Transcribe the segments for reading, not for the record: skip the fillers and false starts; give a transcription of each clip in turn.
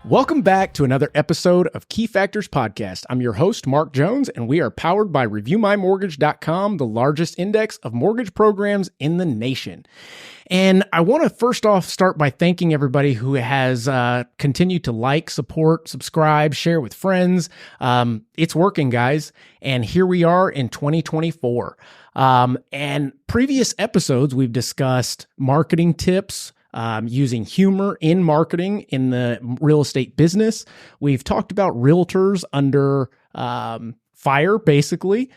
Welcome back to another episode of Key Factors Podcast. I'm your host, Mark Jones, and we are powered by ReviewMyMortgage.com, the largest index of mortgage programs in the nation. And I want to first off start by thanking everybody who has continued to like, support, subscribe, share with friends. It's working, guys. And here we are in 2024. And previous episodes, we've discussed marketing tips, using humor in marketing in the real estate business. We've talked about realtors under fire, basically.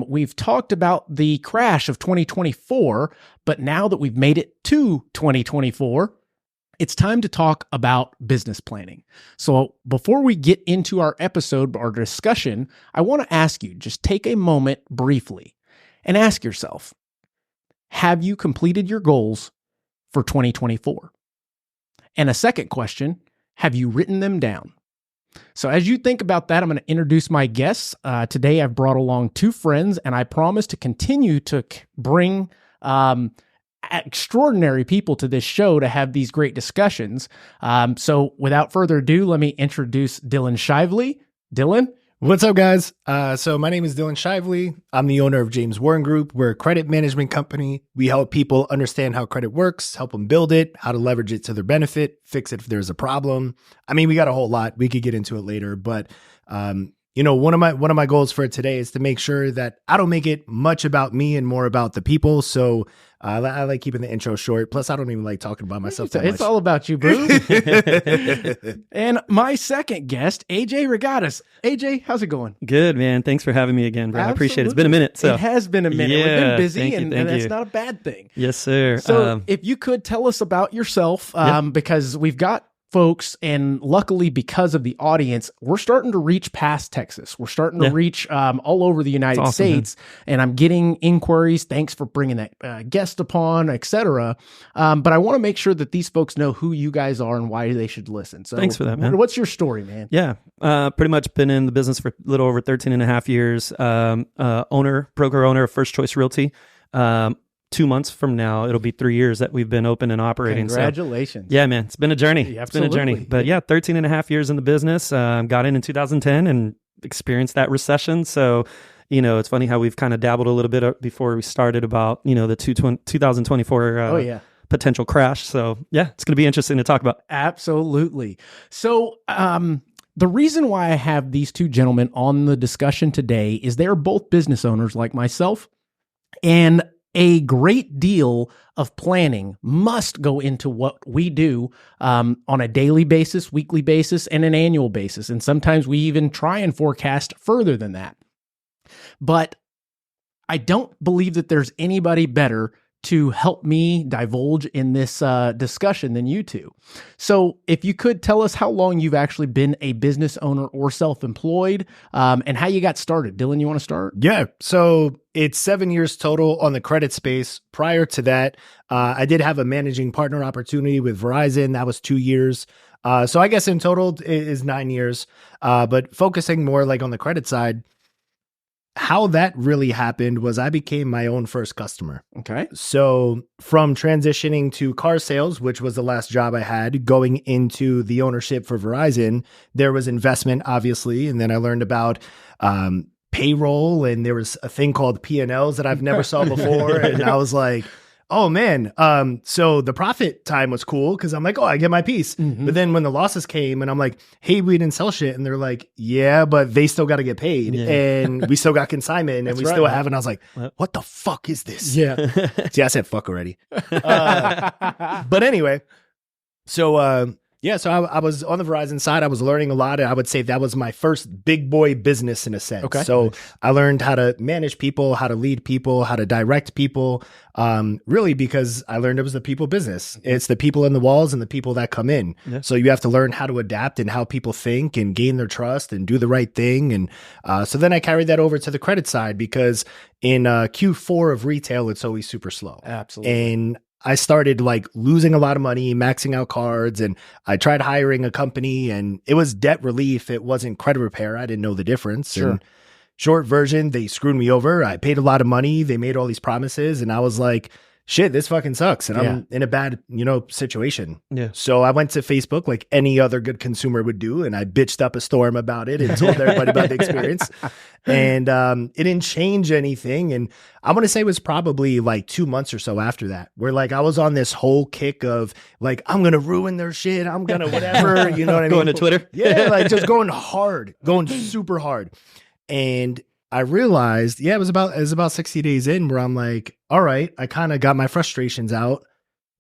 We've talked about the crash of 2024, but now that we've made it to 2024, it's time to talk about business planning. So before we get into our episode, our discussion, I want to ask you, just take a moment briefly and ask yourself, have you completed your goals for 2024? And a second question, have you written them down? So as you think about that, I'm going to introduce my guests. Today, I've brought along two friends, and I promise to continue to bring extraordinary people to this show to have these great discussions. So without further ado, let me introduce Dylan Shively. Dylan? What's up, guys? So my name is Dylan Shively. I'm the owner of James Warren Group. We're a credit management company. We help people understand how credit works, help them build it, how to leverage it to their benefit, fix it if there's a problem. I mean, we got a whole lot. We could get into it later, but one of my goals for today is to make sure that I don't make it much about me and more about the people. So I like keeping the intro short. Plus, I don't even like talking about myself that much. It's all about you, boo. And my second guest, AJ Reygadas. AJ, how's it going? Good, man. Thanks for having me again, bro. Absolutely. I appreciate it. It's been a minute. So it has been a minute. Yeah, We've been busy, thank you. and that's not a bad thing. Yes, sir. So if you could tell us about yourself, because we've got folks, and luckily because of the audience, we're starting to reach past Texas. We're starting to reach all over the United States, and I'm getting inquiries. Thanks for bringing that guest upon, etc. But I want to make sure that these folks know who you guys are and why they should listen. So thanks for that, man. What's your story, man? Yeah, pretty much been in the business for a little over 13 and a half years. Broker owner of First Choice Realty. 2 months from now, it'll be 3 years that we've been open and operating. Congratulations. So, yeah, man, it's been a journey. Yeah, it's been a journey. But yeah, 13 and a half years in the business. Got in 2010 and experienced that recession. So, it's funny how we've kind of dabbled a little bit before we started about, the 2024 potential crash. So yeah, it's going to be interesting to talk about. Absolutely. So, the reason why I have these two gentlemen on the discussion today is they're both business owners like myself, and a great deal of planning must go into what we do on a daily basis, weekly basis, and an annual basis. And sometimes we even try and forecast further than that. But I don't believe that there's anybody better to help me divulge in this discussion than you two. So if you could tell us how long you've actually been a business owner or self-employed, and how you got started. Dylan, you want to start? Yeah. So it's 7 years total on the credit space. Prior to that, I did have a managing partner opportunity with Verizon. That was 2 years. So I guess in total is 9 years. But focusing more like on the credit side, how that really happened was I became my own first customer. Okay. So from transitioning to car sales, which was the last job I had, going into the ownership for Verizon, there was investment, obviously. And then I learned about payroll, and there was a thing called P&Ls that I've never saw before. And I was like, oh man. So the profit time was cool because I'm like, oh, I get my piece. Mm-hmm. But then when the losses came and I'm like, hey, we didn't sell shit. And they're like, yeah, but they still got to get paid. Yeah. And we still got consignment and we still have. And I was like, what the fuck is this? Yeah. See, I said fuck already. But anyway, so so I was on the Verizon side. I was learning a lot. And I would say that was my first big boy business in a sense. Okay. So I learned how to manage people, how to lead people, how to direct people, really because I learned it was the people business. It's the people in the walls and the people that come in. Yeah. So you have to learn how to adapt and how people think and gain their trust and do the right thing. And so then I carried that over to the credit side because in Q4 of retail, it's always super slow. Absolutely. And I started like losing a lot of money, maxing out cards, and I tried hiring a company and it was debt relief. It wasn't credit repair. I didn't know the difference. Sure. And short version, they screwed me over. I paid a lot of money. They made all these promises and I was like, shit, this fucking sucks. And I'm in a bad, situation. Yeah. So I went to Facebook like any other good consumer would do. And I bitched up a storm about it and told everybody about the experience. And it didn't change anything. And I'm going to say it was probably like 2 months or so after that, where like I was on this whole kick of like, I'm going to ruin their shit. I'm going to whatever, you know what I mean? Going to Twitter. Yeah. Like just going hard, going super hard. And I realized, it was about 60 days in where I'm like, all right, I kind of got my frustrations out,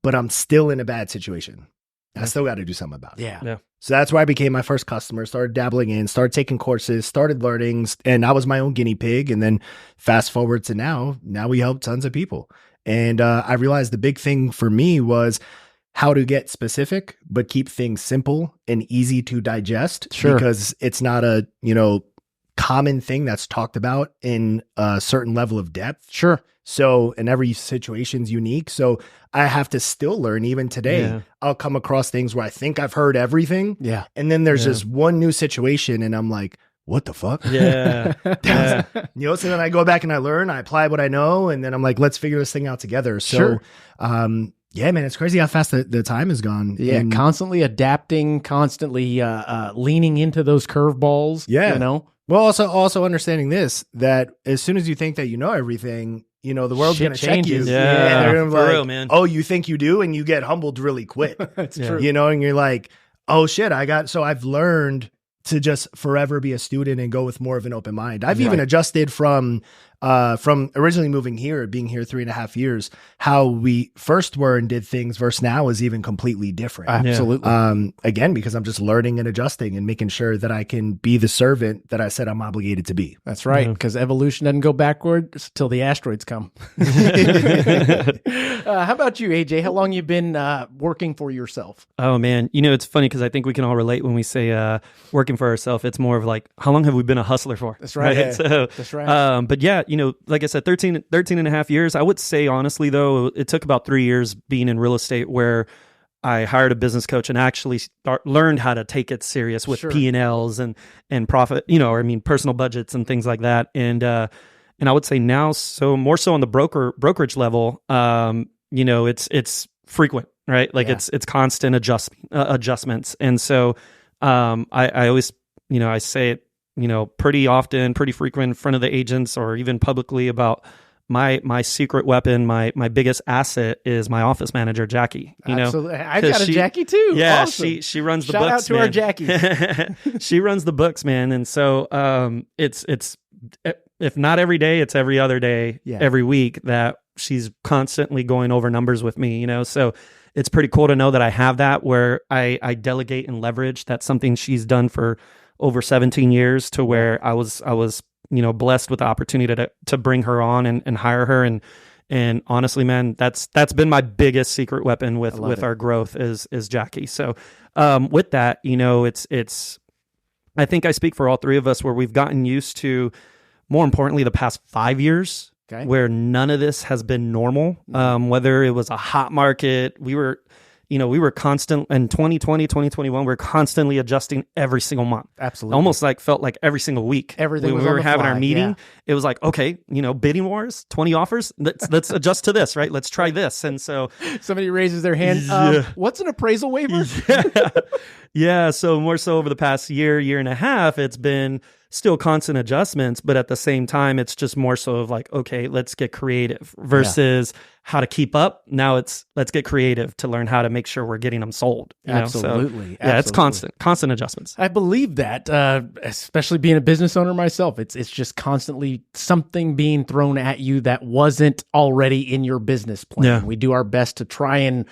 but I'm still in a bad situation. I still got to do something about it. Yeah. So that's where I became my first customer, started dabbling in, started taking courses, started learning, and I was my own guinea pig. And then fast forward to now we help tons of people. And I realized the big thing for me was how to get specific, but keep things simple and easy to digest. Sure. Because it's not a, common thing that's talked about in a certain level of depth. Sure. So, and every situation's unique. So I have to still learn even today. Yeah. I'll come across things where I think I've heard everything. Yeah. And then there's this one new situation and I'm like, what the fuck? Yeah. So then I go back and I learn, I apply what I know. And then I'm like, let's figure this thing out together. So, Sure. yeah, man, it's crazy how fast the time has gone. Yeah. And Constantly adapting, constantly leaning into those curveballs. Yeah. Well, also understanding this, that as soon as you think that you know everything, the world's Shit going to check you. changes. Yeah. And they're gonna be For like, real, man. oh, you think you do? And you get humbled really quick. That's Yeah. true. And you're like, oh shit, I've learned to just forever be a student and go with more of an open mind. I've even adjusted from originally moving here, being here 3.5 years, how we first were and did things versus now is even completely different. Absolutely. Again, because I'm just learning and adjusting and making sure that I can be the servant that I said I'm obligated to be. That's right. Because evolution doesn't go backwards till the asteroids come. How about you, AJ? How long you been working for yourself? Oh man, it's funny because I think we can all relate when we say working for ourselves. It's more of like, how long have we been a hustler for? That's right. Yeah. So, That's right. But yeah, like I said, 13 and a half years. I would say honestly though, it took about 3 years being in real estate where I hired a business coach and actually learned how to take it serious with P&Ls and profit, personal budgets and things like that. And I would say now, so more so on the brokerage level, it's frequent, right? Like it's constant adjustments. And so I always, I say it, pretty often, pretty frequent in front of the agents or even publicly about my secret weapon, my biggest asset is my office manager, Jackie. Absolutely. I've got a Jackie too. Yeah, Awesome. she runs the Shout books. Shout out to man. our Jackie. She runs the books, man. And so it's if not every day, it's every other day, every week that she's constantly going over numbers with me. So it's pretty cool to know that I have that where I delegate and leverage. That's something she's done for over 17 years to where I was blessed with the opportunity to bring her on and hire her. And honestly, man, that's been my biggest secret weapon with our growth is Jackie. So with that, it's I think I speak for all three of us where we've gotten used to, more importantly, the past 5 years where none of this has been normal. Whether it was a hot market, we were constant in 2020, 2021, we were constantly adjusting every single month. Absolutely. Almost like felt like every single week. Everything when was we on were the having fly, our meeting, it was like, okay, bidding wars, 20 offers. Let's adjust to this, right? Let's try this. And so somebody raises their hand. What's an appraisal waiver? Yeah. So more so over the past year and a half, it's been still constant adjustments, but at the same time, it's just more so of like, okay, let's get creative versus how to keep up. Now it's let's get creative to learn how to make sure we're getting them sold. Absolutely. So, yeah, it's constant adjustments. I believe that, especially being a business owner myself, it's just constantly something being thrown at you that wasn't already in your business plan. Yeah. We do our best to try and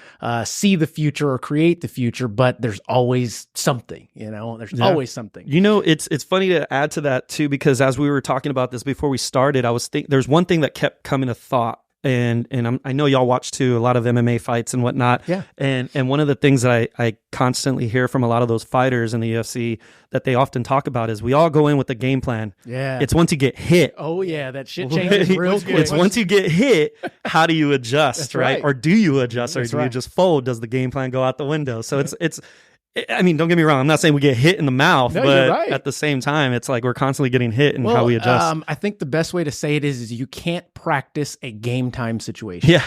see the future or create the future, but there's always something, there's always something. It's funny to add to that too, because as we were talking about this before we started, I was there's one thing that kept coming to thought. And I know y'all watch too a lot of MMA fights and whatnot. Yeah. And one of the things that I constantly hear from a lot of those fighters in the UFC that they often talk about is we all go in with a game plan. Yeah. It's once you get hit. Oh yeah, that shit changes real quick. It's once you get hit, how do you adjust, That's right? right. Or do you adjust, or That's do right. you just fold? Does the game plan go out the window? So it's. I mean, don't get me wrong. I'm not saying we get hit in the mouth, No, but you're right. at the same time, it's like we're constantly getting hit and how we adjust. I think the best way to say it is you can't practice a game time situation. Yeah.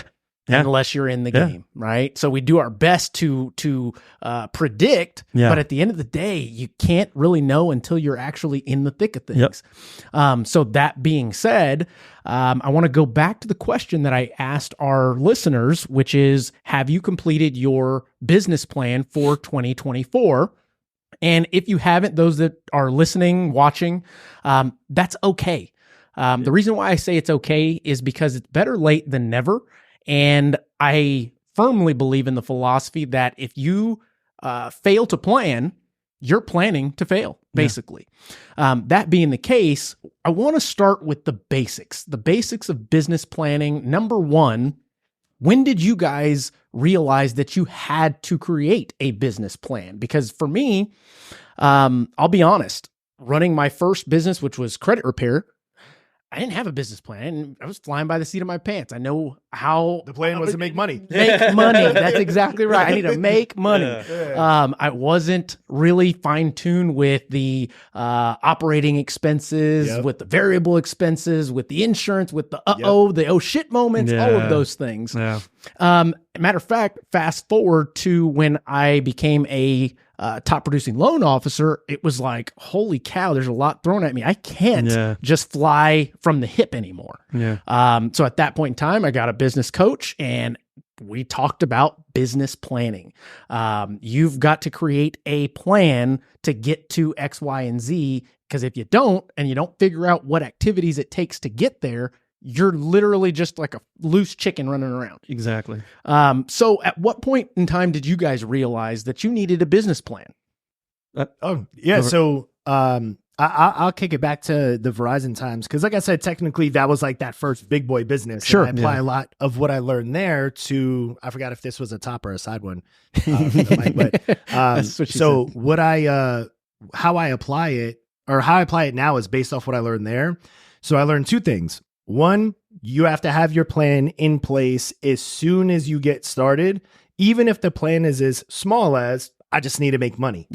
unless you're in the game, right? So we do our best to predict, but at the end of the day, you can't really know until you're actually in the thick of things. So that being said, I want to go back to the question that I asked our listeners, which is, have you completed your business plan for 2024? And if you haven't, those that are listening, watching, that's okay. The reason why I say it's okay is because it's better late than never. And I firmly believe in the philosophy that if you fail to plan, you're planning to fail, basically. That being the case, I want to start with the basics of business planning. Number one, when did you guys realize that you had to create a business plan? Because for me, I'll be honest, running my first business, which was credit repair, I didn't have a business plan. I was flying by the seat of my pants. I know how the plan was to make money. Make money. That's exactly right. I need to make money. I wasn't really fine-tuned with the operating expenses, with the variable expenses, with the insurance, with the the oh shit moments, all of those things. Matter of fact, fast forward to when I became a top producing loan officer, it was like, holy cow, there's a lot thrown at me. I can't just fly from the hip anymore. So at that point in time, I got a business coach and we talked about business planning. You've got to create a plan to get to X, Y, and Z, because if you don't, and you don't figure out what activities it takes to get there, you're literally just like a loose chicken running around. Exactly. So at what point in time did you guys realize that you needed a business plan? So I'll kick it back to the Verizon times. Cause like I said, technically that was like that first big boy business. Sure. And I apply a lot of what I learned there to, I forgot if this was a top or a side one. How I apply it now is based off what I learned there. So I learned two things. One, you have to have your plan in place as soon as you get started, even if the plan is as small as, I just need to make money.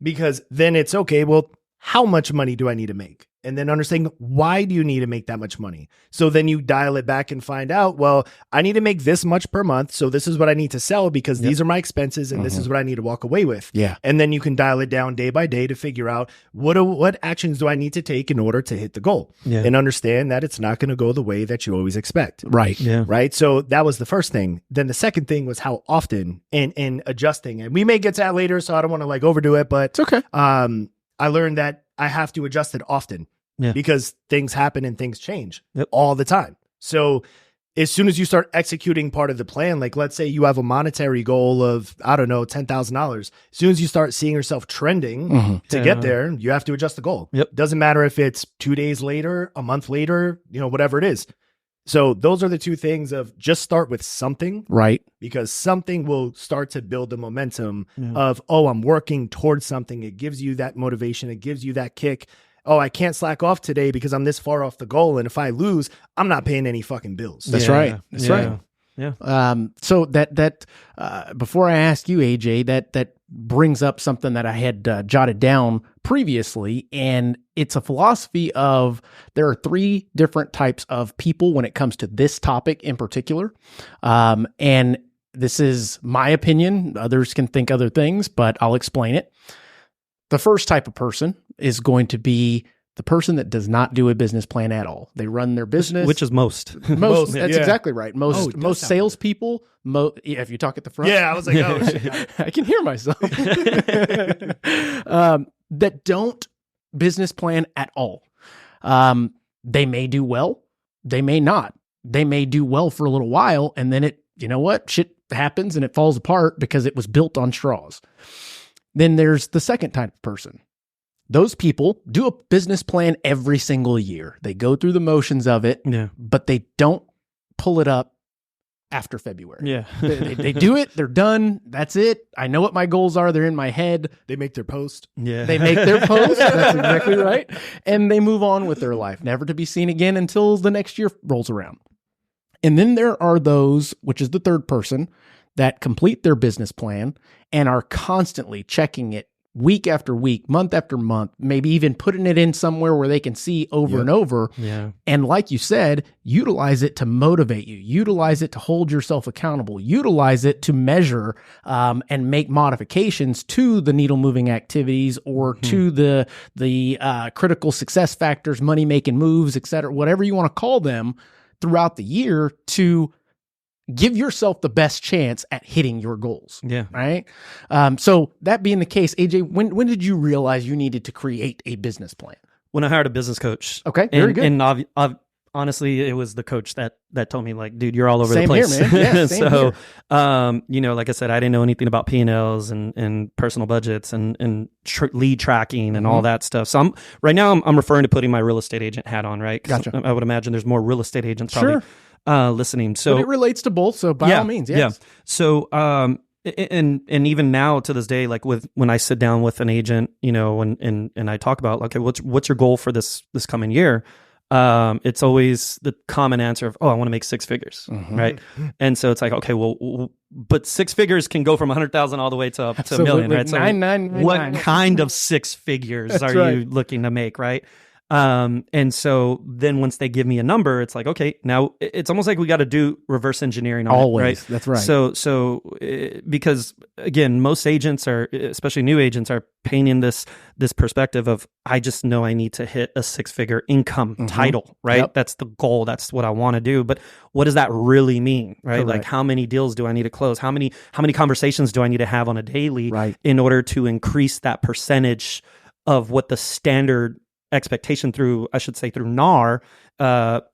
Because then it's okay, well, how much money do I need to make? And then understanding, why do you need to make that much money? So then you dial it back and find out, well, I need to make this much per month. So this is what I need to sell because these are my expenses and this is what I need to walk away with. And then you can dial it down day by day to figure out what actions do I need to take in order to hit the goal and understand that it's not going to go the way that you always expect. Right. So that was the first thing. Then the second thing was how often and adjusting. And we may get to that later, so I don't want to like overdo it, but it's okay. I learned that I have to adjust it often because things happen and things change all the time. So as soon as you start executing part of the plan, like let's say you have a monetary goal of, I don't know, $10,000. As soon as you start seeing yourself trending to get there, you have to adjust the goal. Doesn't matter if it's 2 days later, a month later, whatever it is. So those are the two things of just start with something, right? Because something will start to build the momentum of, oh, I'm working towards something. It gives you that motivation. It gives you that kick. Oh, I can't slack off today because I'm this far off the goal. And if I lose, I'm not paying any fucking bills. That's right. That's right. So that before I ask you, AJ, that brings up something that I had jotted down previously, and it's a philosophy of there are 3 different types of people when it comes to this topic in particular. And this is my opinion. Others can think other things, but I'll explain it. The first type of person is going to be the person that does not do a business plan at all. They run their business, which is most. That's exactly right. Most salespeople. If you talk at the front, I was like, oh, shit. I can hear myself. That don't business plan at all. They may do well, they may not. They may do well for a little while, and then shit happens and it falls apart because it was built on straws. Then there's the second type of person. Those people do a business plan every single year. They go through the motions of it, but they don't pull it up after February. They do it. They're done. That's it. I know what my goals are. They're in my head. They make their post. They make their post. That's exactly right. And they move on with their life, never to be seen again until the next year rolls around. And then there are those, which is the third person, that complete their business plan and are constantly checking it week after week, month after month, maybe even putting it in somewhere where they can see over and over. Yeah. And like you said, utilize it to motivate you, utilize it to hold yourself accountable, utilize it to measure and make modifications to the needle moving activities or to the critical success factors, money making moves, et cetera, whatever you want to call them throughout the year to give yourself the best chance at hitting your goals. Yeah. Right. So that being the case, AJ, when did you realize you needed to create a business plan? When I hired a business coach. Okay. Very good. And honestly, it was the coach that told me, like, dude, you're all over Same the place. Here, man. Yeah, same so, here. Like I said, I didn't know anything about P&Ls and personal budgets and lead tracking and all that stuff. So right now I'm referring to putting my real estate agent hat on, right? Gotcha. I would imagine there's more real estate agents probably listening. So but it relates to both. So by all means, yes. Yeah. So, and even now to this day, like when I sit down with an agent, and I talk about, okay, what's your goal for this coming year? It's always the common answer of, I want to make six figures, right? And so it's like, okay, well, but six figures can go from 100,000 all the way to a million, right? So what kind of six figures are you looking to make, right? And so then once they give me a number, it's like, okay, now it's almost like we got to do reverse engineering on Always. it, right? That's right. So because again, most agents are, especially new agents, are painting this perspective of, I just know I need to hit a 6-figure income title, right? Yep. That's the goal. That's what I want to do. But what does that really mean, right? Correct. Like, how many deals do I need to close? How many conversations do I need to have on a daily in order to increase that percentage of what the standard expectation through NAR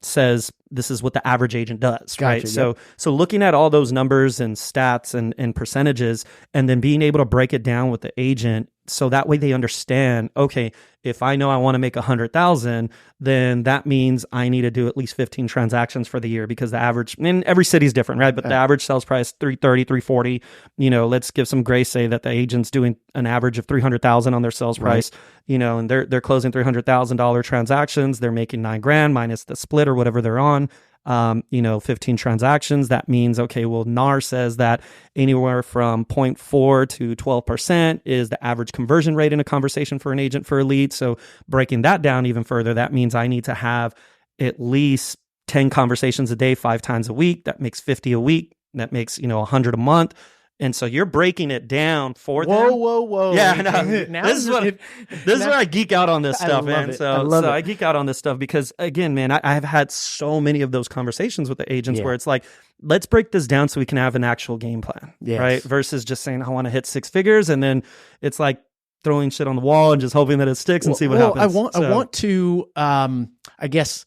says this is what the average agent does, right? So looking at all those numbers and stats and percentages, and then being able to break it down with the agent, so that way they understand, okay, if I know I want to make 100,000, then that means I need to do at least 15 transactions for the year, because the average, and every city's different, right? But the average sales price, 330, 340, let's give some grace, say that the agent's doing an average of 300,000 on their sales price, and they're closing $300,000 transactions. They're making $9,000 minus the split or whatever they're on. 15 transactions. That means, okay, well, NAR says that anywhere from 0.4 to 12% is the average conversion rate in a conversation for an agent for a lead. So breaking that down even further, that means I need to have at least 10 conversations a day, 5 times a week. That makes 50 a week. That makes, 100 a month. And so you're breaking it down for them. Whoa. Yeah, no, this is where I geek out on this stuff, man. So I geek out on this stuff because, again, man, I've had so many of those conversations with the agents where it's like, let's break this down so we can have an actual game plan, right? Versus just saying, I want to hit 6 figures. And then it's like throwing shit on the wall and just hoping that it sticks and see what happens. I want to, I guess,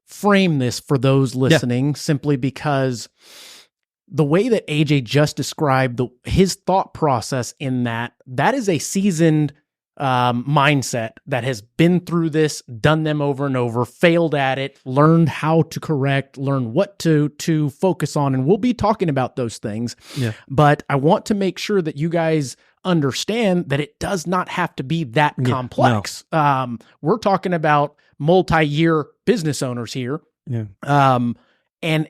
frame this for those listening simply because the way that AJ just described his thought process in that is a seasoned mindset that has been through this, done them over and over, failed at it, learned how to correct, learn what to focus on. And we'll be talking about those things. Yeah. But I want to make sure that you guys understand that it does not have to be that complex. No. We're talking about multi-year business owners here. Yeah. And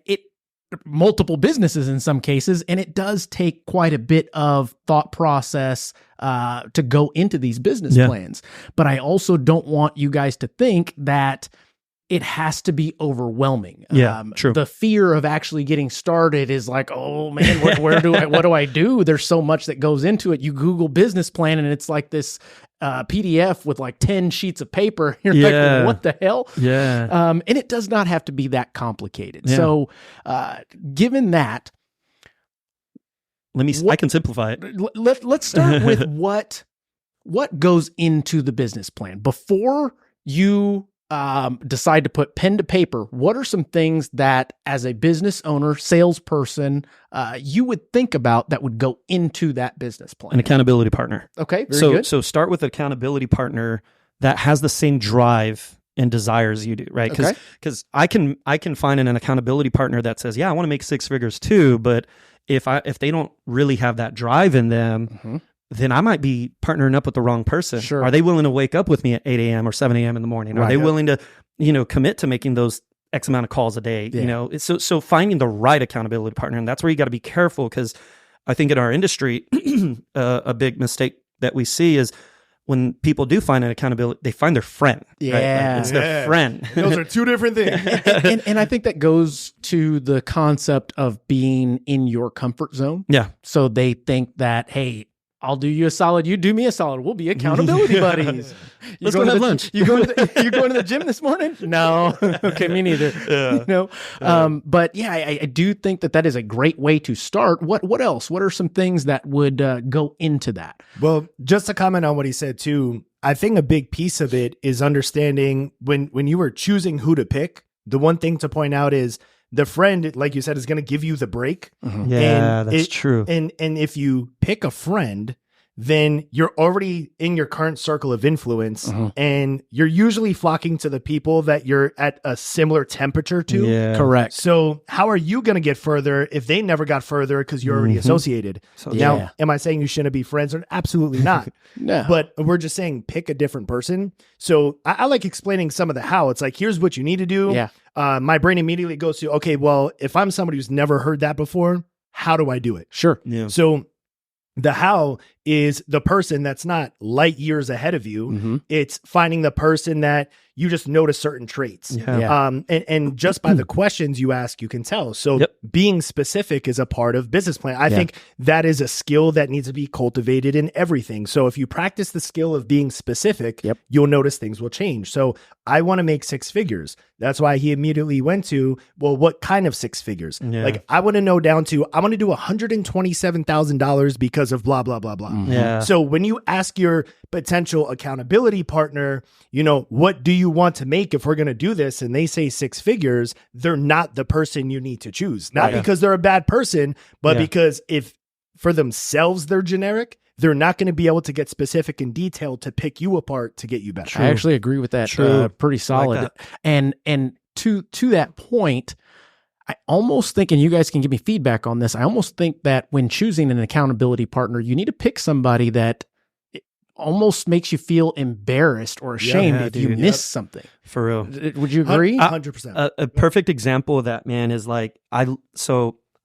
multiple businesses in some cases, and it does take quite a bit of thought process to go into these business plans. But I also don't want you guys to think that it has to be overwhelming. True. The fear of actually getting started is like, oh man, what do I do? There's so much that goes into it. You Google business plan and it's like this PDF with like 10 sheets of paper. You're like, well, what the hell? Yeah. And it does not have to be that complicated. Yeah. So given that, I can simplify it. Let's start with what goes into the business plan before you decide to put pen to paper. What are some things that as a business owner, salesperson, you would think about that would go into that business plan? An accountability partner. Okay, very good. So start with an accountability partner that has the same drive and desires you do, right? Because I can find an accountability partner that says, yeah, I want to make 6 figures too, but if they don't really have that drive in them, then I might be partnering up with the wrong person. Sure. Are they willing to wake up with me at 8 a.m. or 7 a.m. in the morning? Are they willing to, commit to making those X amount of calls a day? Yeah. So finding the right accountability partner, and that's where you got to be careful, because I think in our industry, a big mistake that we see is when people do find an accountability, they find their friend. Yeah. Right? Like, it's their friend. Those are two different things. And I think that goes to the concept of being in your comfort zone. Yeah. So they think that, hey, I'll do you a solid, you do me a solid. We'll be accountability buddies. Let's go have lunch. You going to the gym this morning? No. Okay, me neither. Yeah. But yeah, I do think that is a great way to start. What else? What are some things that would go into that? Well, just to comment on what he said too, I think a big piece of it is understanding when you were choosing who to pick, the one thing to point out is the friend, like you said, is going to give you the break. Mm-hmm. Yeah, that's true. And if you pick a friend, then you're already in your current circle of influence, and you're usually flocking to the people that you're at a similar temperature to. Yeah. Correct. So how are you going to get further if they never got further because you're already associated? So, Now, am I saying you shouldn't be friends? Or absolutely not. No. But we're just saying pick a different person. So I like explaining some of the how. It's like, here's what you need to do. Yeah. My brain immediately goes to, okay, well, if I'm somebody who's never heard that before, how do I do it? Sure. Yeah. So the how is the person that's not light years ahead of you. Mm-hmm. It's finding the person that you just notice certain traits. Yeah. And just by the questions you ask, you can tell. So being specific is a part of business plan. I think that is a skill that needs to be cultivated in everything. So if you practice the skill of being specific, you'll notice things will change. So I want to make six figures. That's why he immediately went to, well, what kind of six figures? Yeah. Like I want to know down to, I want to do $127,000 because of blah, blah, blah, blah. Yeah. So when you ask your potential accountability partner, what do you want to make if we're going to do this? And they say six figures, they're not the person you need to choose. Not because they're a bad person, but because if for themselves they're generic, they're not going to be able to get specific and detailed to pick you apart to get you better. I actually agree with that. Pretty solid. Like and to that point, I almost think, and you guys can give me feedback on this, I almost think that when choosing an accountability partner, you need to pick somebody that almost makes you feel embarrassed or ashamed if you miss something. For real. Would you agree? 100%. A perfect example of that, man, is like, I'm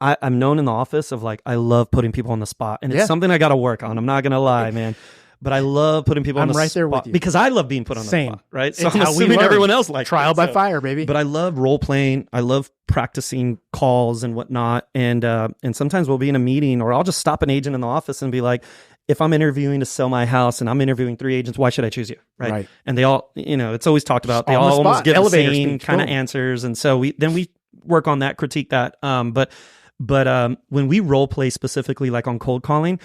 known in the office of like, I love putting people on the spot, and it's something I got to work on. I'm not going to lie, man. But I love putting people on the spot. I'm right there with you. Because I love being put on the spot, right? So I'm assuming everyone else likes trial by fire, baby. But I love role playing. I love practicing calls and whatnot. And sometimes we'll be in a meeting, or I'll just stop an agent in the office and be like, if I'm interviewing to sell my house and I'm interviewing 3 agents, why should I choose you? Right. And they all, it's always talked about, they all almost give the same kind of answers. And so we work on that, critique that. But when we role play specifically, like on cold calling,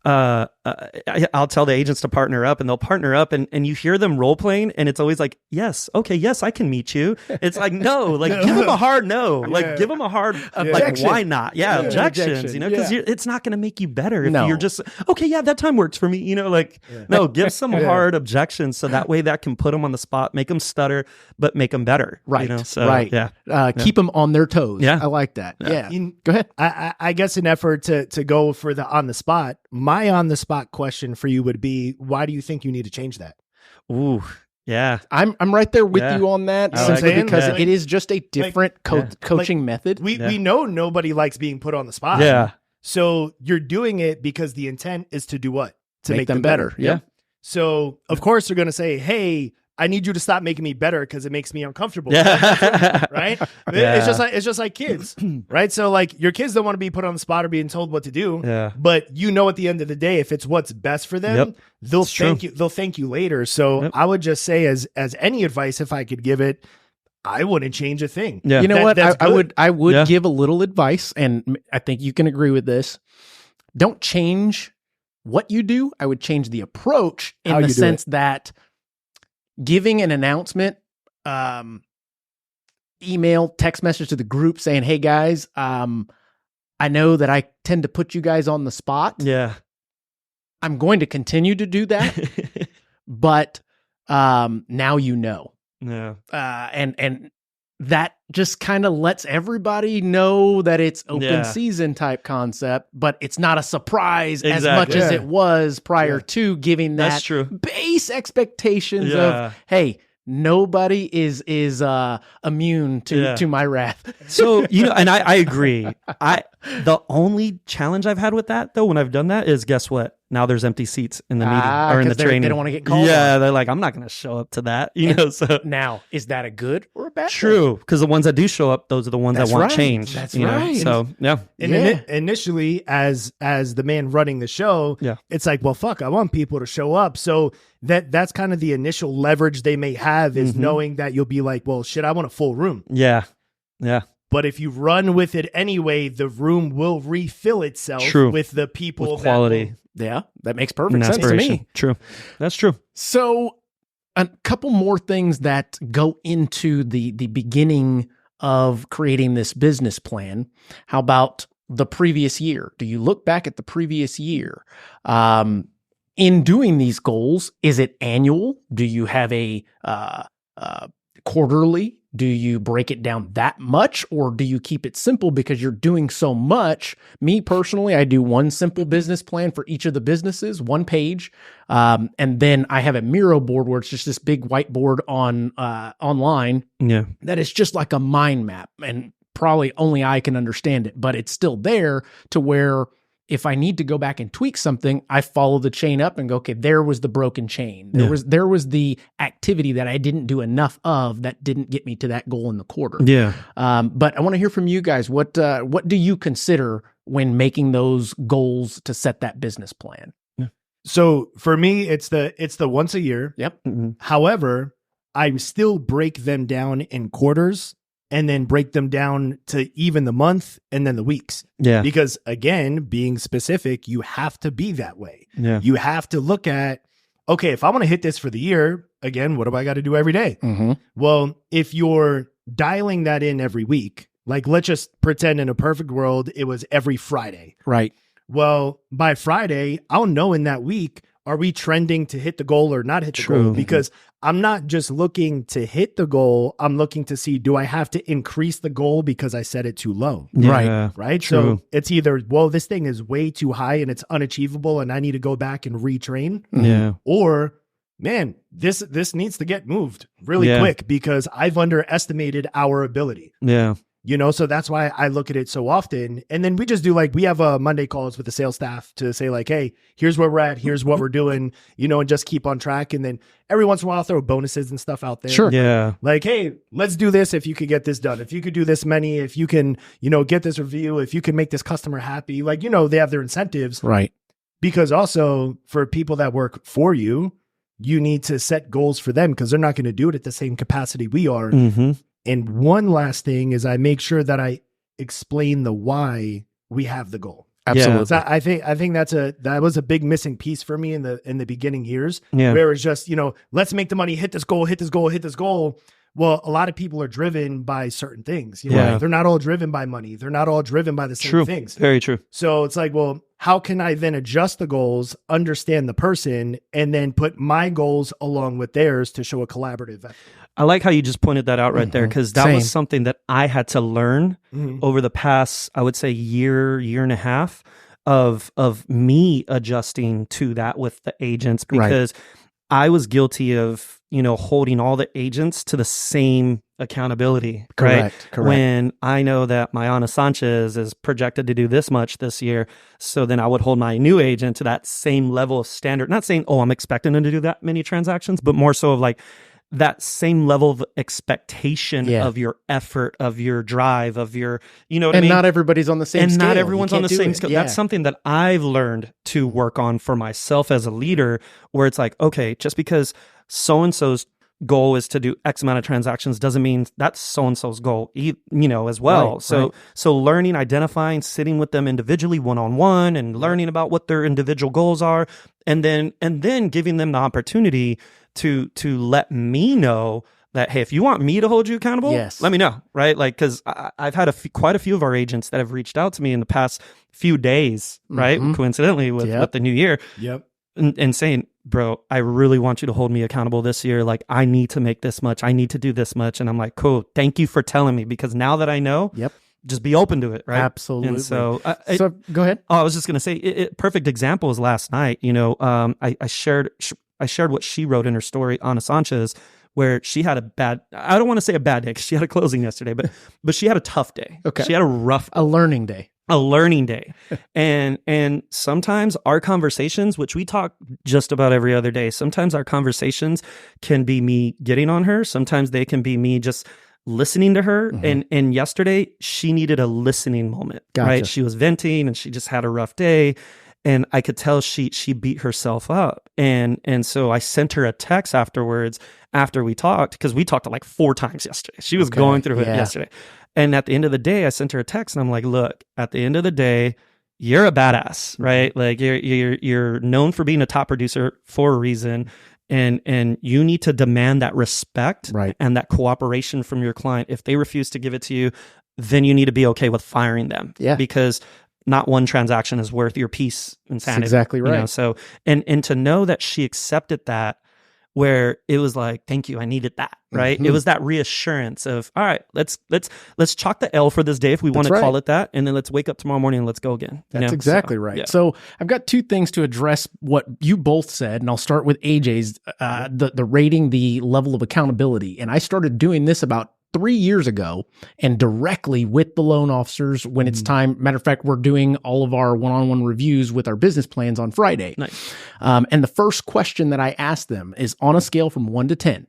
I'll tell the agents to partner up, and they'll partner up, and you hear them role playing, and it's always like, yes, okay, yes, I can meet you. It's like, no, like give them a hard no, like give them a hard, like why not? Objections, because it's not going to make you better if you're just, okay, yeah, that time works for me, no, give some hard objections, so that way that can put them on the spot, make them stutter, but make them better. Right. Keep them on their toes. I like that. Go ahead. I guess an effort to go for the on the spot. My on the spot question for you would be, why do you think you need to change that? Ooh, yeah. I'm right there with you on that, simply because it is just a different coaching method. We know nobody likes being put on the spot. Yeah. So you're doing it because the intent is to do what? To make them better. Yeah. So of course they're going to say, hey, I need you to stop making me better because it makes me uncomfortable. Right? It's just like kids, right? So like your kids don't want to be put on the spot or being told what to do. Yeah. But at the end of the day, if it's what's best for them, they'll thank you. They'll thank you later. So I would just say, as any advice, if I could give it, I wouldn't change a thing. Yeah. You know what? I would give a little advice, and I think you can agree with this. Don't change what you do. I would change the approach in the sense that giving an announcement, email, text message to the group saying, hey guys, I know that I tend to put you guys on the spot. Yeah. I'm going to continue to do that, but now you know. Yeah. And that just kind of lets everybody know that it's open season type concept, but it's not a surprise as much as it was prior to giving that base expectations of, hey, nobody is immune to my wrath. So, and I agree. The only challenge I've had with that though, when I've done that, is guess what? now there's empty seats in the meeting or in the 'cause training. they don't want to get called Yeah, on. they're like, I'm not going to show up to that. You know, so Now, is that a good or a bad thing? true, because the ones that do show up, those are the ones That's that want right. change. That's you know? right. So yeah, And initially, as the man running the show, Yeah. it's like, well, fuck, I want people to show up. So that's kind of the initial leverage they may have is knowing that you'll be like, well, shit, I want a full room. yeah. But if you run with it anyway, the room will refill itself True. with the people With quality Yeah, that makes perfect and sense to aspiration. me. True, that's true. So, a couple more things that go into the beginning of creating this business plan. How about the previous year? Do you look back at the previous year? In doing these goals, is it annual? Do you have a quarterly? Do you break it down that much, or do you keep it simple because you're doing so much? Me personally, I do one simple business plan for each of the businesses, one page, and then I have a Miro board where it's just this big whiteboard on online Yeah, that is just like a mind map, and probably only I can understand it, but it's still there to where if I need to go back and tweak something, I follow the chain up and go, okay, there was the broken chain. There was the activity that I didn't do enough of that didn't get me to that goal in the quarter. yeah. But I want to hear from you guys. What do you consider when making those goals to set that business plan? So for me, it's the once a year. Yep. However, I still break them down in quarters and then break them down to even the month and then the weeks. Yeah. Because again, being specific, you have to be that way. Yeah. You have to look at, okay, if I want to hit this for the year, again, what do I got to do every day? Mm-hmm. Well, if you're dialing that in every week, like let's just pretend in a perfect world, it was every Friday. Right. Well, by Friday, I'll know in that week, are we trending to hit the goal or not hit the True. goal? Because I'm not just looking to hit the goal. I'm looking to see, do I have to increase the goal because I set it too low? Yeah. Right. True. So it's either, well, this thing is way too high and it's unachievable and I need to go back and retrain. Yeah. Or, man, this needs to get moved really quick because I've underestimated our ability. Yeah. You know, so that's why I look at it so often. And then we just do we have Monday calls with the sales staff to say hey, here's where we're at. Here's what we're doing, and just keep on track. And then every once in a while, I'll throw bonuses and stuff out there. Sure. Yeah. Hey, let's do this. If you could get this done, if you could do this many, if you can, get this review, if you can make this customer happy, they have their incentives. Right. Because also for people that work for you, you need to set goals for them because they're not going to do it at the same capacity we are. Mm-hmm. And one last thing is I make sure that I explain the why we have the goal. Absolutely. So I think that was a big missing piece for me in the beginning years, Yeah. where it's just, let's make the money, hit this goal, hit this goal, hit this goal. Well, a lot of people are driven by certain things. Yeah. They're not all driven by money. They're not all driven by the same True. things. Very true. So it's well, how can I then adjust the goals, understand the person, and then put my goals along with theirs to show a collaborative effort? I like how you just pointed that out right there, because that Same. was something that I had to learn Mhm. over the past, I would say, year and a half of me adjusting to that with the agents, because I was guilty of, holding all the agents to the same accountability. Correct. Right? When I know that my Ana Sanchez is projected to do this much this year, so then I would hold my new agent to that same level of standard. Not saying, oh, I'm expecting them to do that many transactions, but more so of that same level of expectation of your effort, of your drive, of your, what I mean? And not everybody's on the same scale. Not everyone's You on the can't do same it. scale. Yeah. That's something that I've learned to work on for myself as a leader, where it's okay, just because so-and-so's goal is to do X amount of transactions doesn't mean that's so-and-so's goal, as well. Right, So learning, identifying, sitting with them individually, one-on-one, and learning about what their individual goals are, and then giving them the opportunity to let me know that, hey, if you want me to hold you accountable, let me know, right? Because I've had quite a few of our agents that have reached out to me in the past few days, right? Coincidentally with the new year, and saying, bro, I really want you to hold me accountable this year. I need to make this much. I need to do this much. And I'm like, cool, thank you for telling me, because now that I know, just be open to it, right? Absolutely. And so, so go ahead. I was just going to say, perfect example is last night. I shared what she wrote in her story, Ana Sanchez, where she had I don't want to say a bad day, because she had a closing yesterday, but she had a tough day. Okay. She had a learning day. a learning day. And sometimes our conversations, which we talk just about every other day, sometimes our conversations can be me getting on her. Sometimes they can be me just listening to her. And yesterday she needed a listening moment, right? She was venting and she just had a rough day. And I could tell she beat herself up. And so I sent her a text afterwards after we talked, because we talked like 4 times yesterday. She was going through it yesterday. And at the end of the day, I sent her a text and I'm like, look, at the end of the day, you're a badass, right? Like you're known for being a top producer for a reason. And you need to demand that respect and that cooperation from your client. If they refuse to give it to you, then you need to be okay with firing them. Yeah. Because not one transaction is worth your peace and sanity. That's exactly right. You know? So, and to know that she accepted that, where it was like, thank you, I needed that, right? It was that reassurance of, all right, let's chalk the L for this day if we want to call it that, and then let's wake up tomorrow morning and let's go again. That's exactly right. Yeah. So I've got 2 things to address what you both said, and I'll start with AJ's, the rating the level of accountability. And I started doing this about 3 years ago, and directly with the loan officers when it's time. Matter of fact, we're doing all of our one-on-one reviews with our business plans on Friday. Nice. And the first question that I ask them is, on a scale from 1 to 10,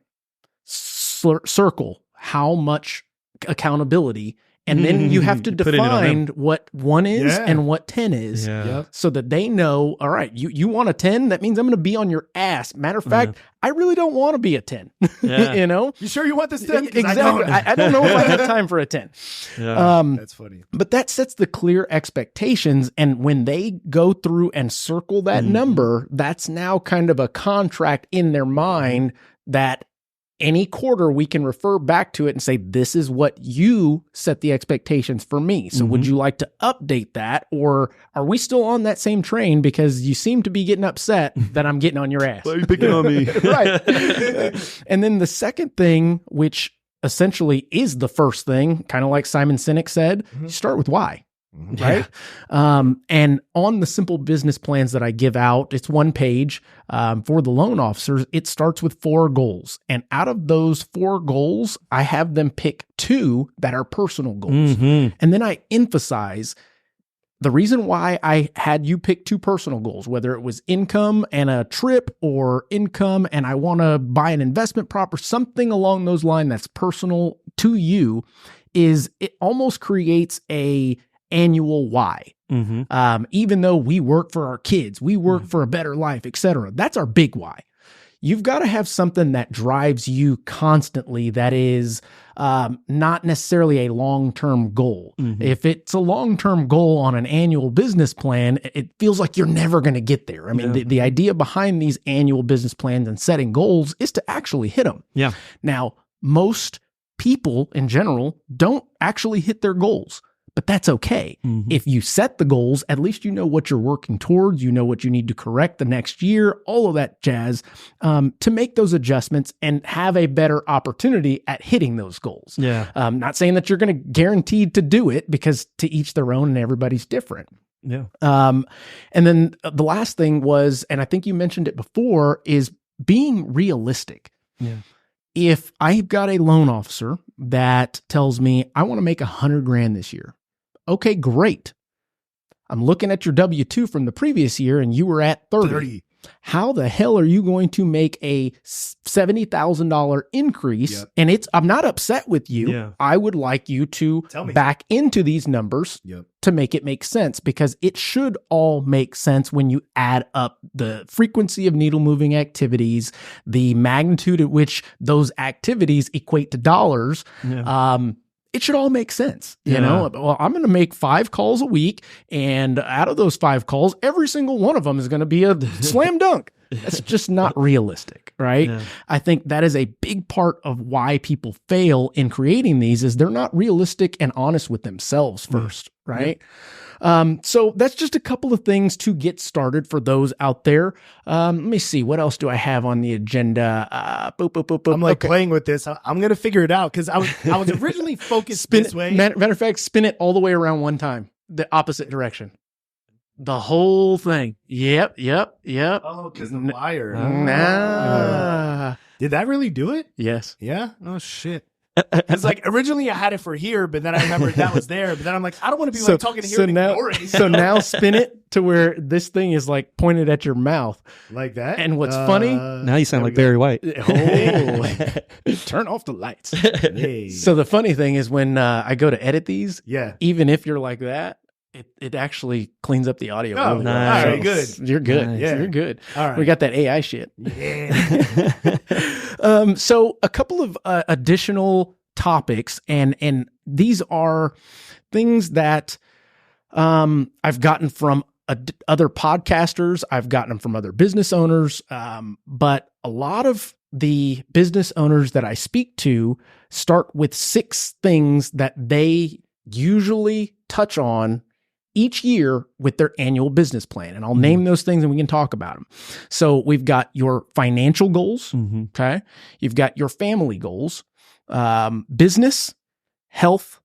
circle how much accountability. And then you have to define what 1 is and what 10 is, so that they know, all right, you want a 10? That means I'm going to be on your ass. Matter of fact, I really don't want to be a 10. You know? You sure you want this 10? Exactly. I don't know if I have time for a 10. That's funny. But that sets the clear expectations. And when they go through and circle that number, that's now kind of a contract in their mind that any quarter we can refer back to it and say, this is what you set the expectations for me. So would you like to update that? Or are we still on that same train because you seem to be getting upset that I'm getting on your ass? Why are you picking on me? Right. And then the second thing, which essentially is the first thing, kind of like Simon Sinek said, you start with why. Right. And on the simple business plans that I give out, it's 1 page for the loan officers. It starts with 4 goals. And out of those 4 goals, I have them pick 2 that are personal goals. And then I emphasize the reason why I had you pick 2 personal goals, whether it was income and a trip, or income and I want to buy an investment prop, or something along those lines that's personal to you, is it almost creates a annual why. Even though we work for our kids, we work for a better life, etc. That's our big why. You've got to have something that drives you constantly that is not necessarily a long-term goal. If it's a long-term goal on an annual business plan, it feels like you're never going to get there. I mean, the idea behind these annual business plans and setting goals is to actually hit them. Yeah. Now, most people in general don't actually hit their goals. But that's okay. If you set the goals, at least you know what you're working towards. You know what you need to correct the next year, all of that jazz, to make those adjustments and have a better opportunity at hitting those goals. Not saying that you're going to guarantee to do it, because to each their own and everybody's different. And then the last thing was, and I think you mentioned it before, is being realistic. If I've got a loan officer that tells me I want to make $100,000 this year, okay, great. I'm looking at your W-2 from the previous year and you were at 30. How the hell are you going to make a $70,000 increase? And I'm not upset with you. I would like you to back into these numbers to make it make sense, because it should all make sense when you add up the frequency of needle moving activities, the magnitude at which those activities equate to dollars. It should all make sense. You know, well, I'm going to make 5 calls a week, and out of those 5 calls, every single one of them is going to be a slam dunk. That's just not realistic, right? I think that is a big part of why people fail in creating these, is they're not realistic and honest with themselves first, right? So that's just a couple of things to get started for those out there. Let me see. What else do I have on the agenda? I'm like playing with this. I'm going to figure it out, because I was originally focused this way. Matter of fact, spin it all the way around one time, the opposite direction. The whole thing. Yep. Oh, because the wire. Did that really do it? Yes. Yeah? Oh, shit. It's like originally I had it for here, but then I remembered that was there. But then I'm like, I don't want to be like talking to here and ignoring. So now spin it to where this thing is like pointed at your mouth. Like that? And what's funny? Now you sound like Barry White. Oh, turn off the lights. Hey. So the funny thing is when I go to edit these, even if you're like that, it actually cleans up the audio. Oh, really nice. Well. All right, good. You're good. Nice. Yeah, you're good. All right. We got that AI shit. Yeah. So a couple of additional topics, and these are things that I've gotten from other podcasters. I've gotten them from other business owners. But a lot of the business owners that I speak to start with 6 things that they usually touch on each year with their annual business plan. And I'll name those things and we can talk about them. So we've got your financial goals. Okay. You've got your family goals, business, health,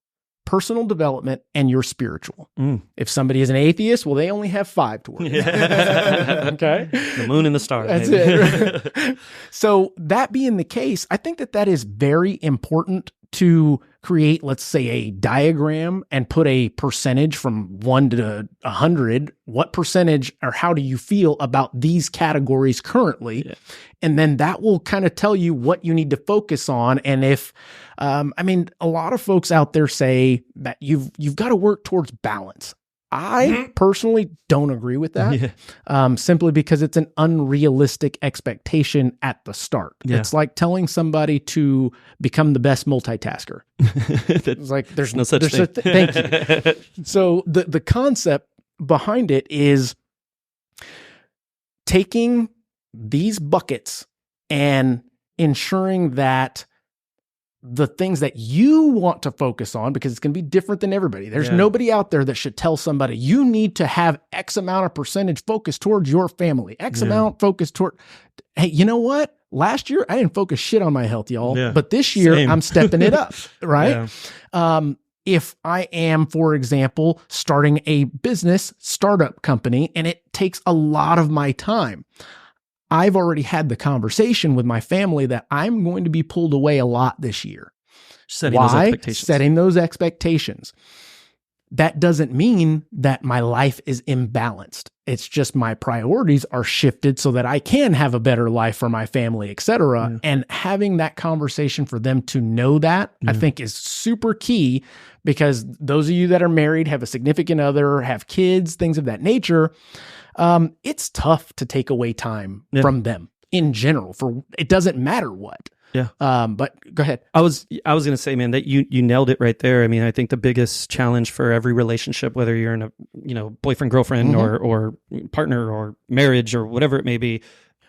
personal development, and your spiritual. If somebody is an atheist, well, they only have 5 to work. Okay. The moon and the stars. That's it. So that being the case, I think that is very important to create, let's say, a diagram and put a percentage from 1 to 100. What percentage or how do you feel about these categories currently? Yeah. And then that will kind of tell you what you need to focus on. And if, a lot of folks out there say that you've got to work towards balance. I personally don't agree with that, simply because it's an unrealistic expectation at the start. Yeah. It's like telling somebody to become the best multitasker. It's like there's no such thing. Thank you. So the concept behind it is taking these buckets and ensuring that the things that you want to focus on, because it's going to be different than everybody. There's nobody out there that should tell somebody you need to have X amount of percentage focused towards your family, X amount focused toward, hey, you know what? Last year, I didn't focus shit on my health, y'all, but this year I'm stepping it up. Right. Yeah. If I am, for example, starting a business startup company and it takes a lot of my time, I've already had the conversation with my family that I'm going to be pulled away a lot this year. Setting those expectations. Setting those expectations. That doesn't mean that my life is imbalanced. It's just my priorities are shifted so that I can have a better life for my family, et cetera. Yeah. And having that conversation for them to know that, I think is super key, because those of you that are married, have a significant other, have kids, things of that nature, it's tough to take away time from them in general. For it doesn't matter what. Yeah. But go ahead. I was going to say, man, that you nailed it right there. I mean, I think the biggest challenge for every relationship, whether you're in a boyfriend, girlfriend, or partner, or marriage, or whatever it may be,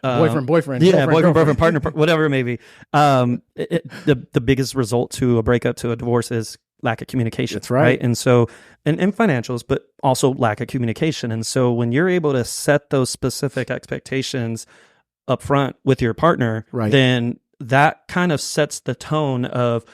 boyfriend, boyfriend, partner, whatever it may be, the biggest result to a breakup, to a divorce, is lack of communication. That's right. And so, and financials, but also lack of communication. And so when you're able to set those specific expectations up front with your partner, then that kind of sets the tone of,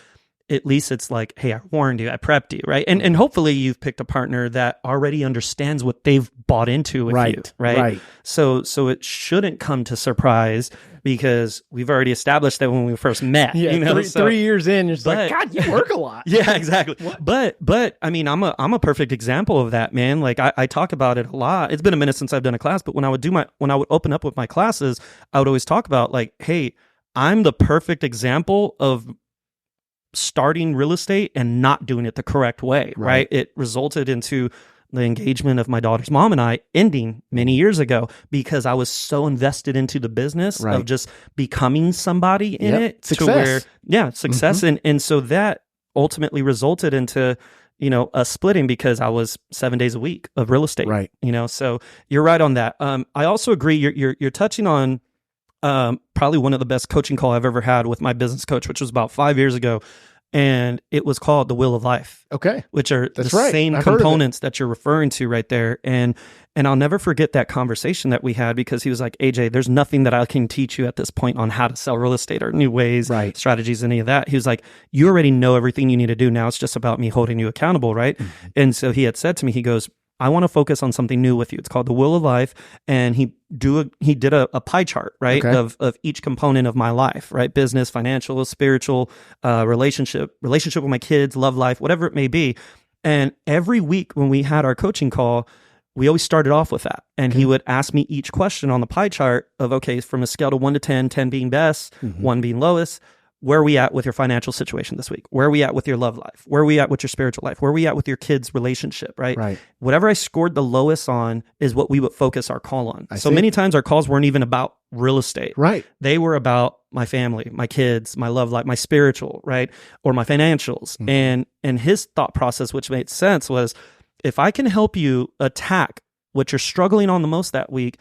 at least it's like, hey, I warned you, I prepped you, right? And hopefully you've picked a partner that already understands what they've bought into with you, right? So it shouldn't come to surprise, because we've already established that when we first met. Yeah, 3 years in, you're just like, God, you work a lot. Yeah, exactly. But I mean, I'm a perfect example of that, man. Like I talk about it a lot. It's been a minute since I've done a class, but when I would open up with my classes, I would always talk about, like, hey, I'm the perfect example of starting real estate and not doing it the correct way, right? It resulted into the engagement of my daughter's mom and I ending many years ago, because I was so invested into the business of just becoming somebody in it. Success. Success. And so that ultimately resulted into, us splitting, because I was 7 days a week of real estate, right? So you're right on that. I also agree. You're touching on probably one of the best coaching call I've ever had with my business coach, which was about 5 years ago. And it was called The Wheel of Life. Okay. Which are the same components that you're referring to right there. And I'll never forget that conversation that we had, because he was like, AJ, there's nothing that I can teach you at this point on how to sell real estate or new ways, strategies, any of that. He was like, you already know everything you need to do. Now it's just about me holding you accountable, right? Mm-hmm. And so he had said to me, he goes, I want to focus on something new with you. It's called the Wheel of Life. And he did a pie chart, right? Okay. Of each component of my life, right? Business, financial, spiritual, relationship with my kids, love life, whatever it may be. And every week when we had our coaching call, we always started off with that. And he would ask me each question on the pie chart of, okay, from a scale to 1 to 10, 10 being best, 1 being lowest, where are we at with your financial situation this week? Where are we at with your love life? Where are we at with your spiritual life? Where are we at with your kids' relationship, right? Right. Whatever I scored the lowest on is what we would focus our call on. So many times our calls weren't even about real estate. Right. They were about my family, my kids, my love life, my spiritual, right? Or my financials. And his thought process, which made sense, was if I can help you attack what you're struggling on the most that week,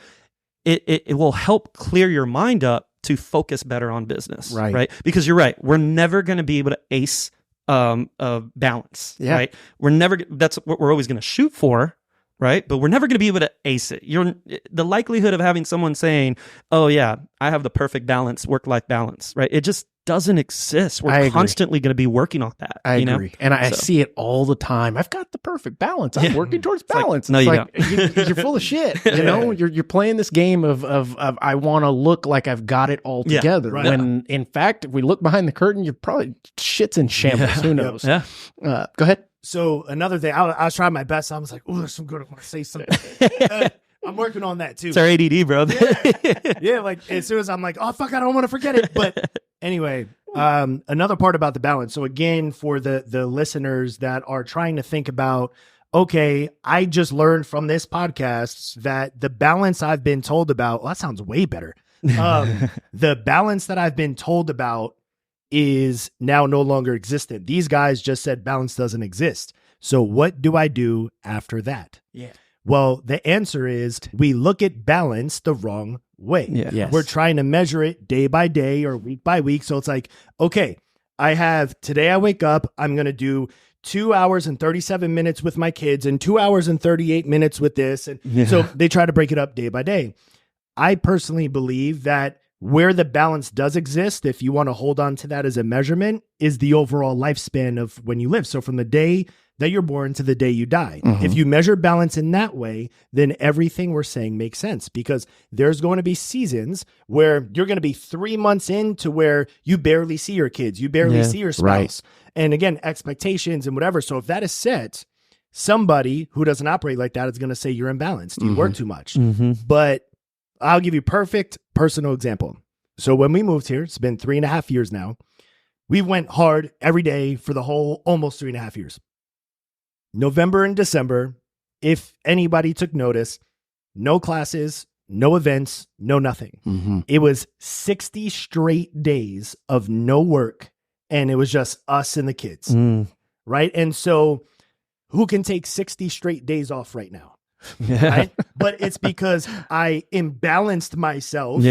it will help clear your mind up to focus better on business, right? Because you're right. We're never going to be able to ace balance, right? That's what we're always going to shoot for, right? But we're never going to be able to ace it. The likelihood of having someone saying, oh yeah, I have the perfect balance, work-life balance, right? It just doesn't exist. We're constantly going to be working on that. I agree. And I see it all the time. I've got the perfect balance. I'm working towards balance. No, you don't. You're full of shit. You know, you're playing this game of I want to look like I've got it all together. Right. When in fact, if we look behind the curtain, you're probably shit's in shambles. Who knows? Yeah. Go ahead. So another thing, I was trying my best. I was like, oh, there's some good. I want to say something. I'm working on that too. It's our ADD, bro. Yeah, like as soon as I'm like, oh fuck, I don't want to forget it. But anyway, another part about the balance. So again, for the listeners that are trying to think about, okay, I just learned from this podcast that the balance I've been told about, well, that sounds way better. The balance that I've been told about is now no longer existent. These guys just said balance doesn't exist. So what do I do after that? Yeah. Well, the answer is we look at balance the wrong way. Yeah. Yes. We're trying to measure it day by day or week by week. So it's like, okay, today I wake up, I'm going to do 2 hours and 37 minutes with my kids and 2 hours and 38 minutes with this. And so they try to break it up day by day. I personally believe that where the balance does exist, if you want to hold on to that as a measurement, is the overall lifespan of when you live. So from the day that you're born to the day you die. If you measure balance in that way, then everything we're saying makes sense, because there's going to be seasons where you're going to be 3 months into where you barely see your kids, you barely see your spouse. Right. And again, expectations and whatever. So if that is set, somebody who doesn't operate like that is going to say you're imbalanced. You work too much. But I'll give you a perfect personal example. So when we moved here, it's been 3.5 years now. We went hard every day for the whole almost 3.5 years. November and December, if anybody took notice, no classes, no events, no nothing. It was 60 straight days of no work, and it was just us and the kids, right? And so who can take 60 straight days off right now? Right? But it's because I imbalanced myself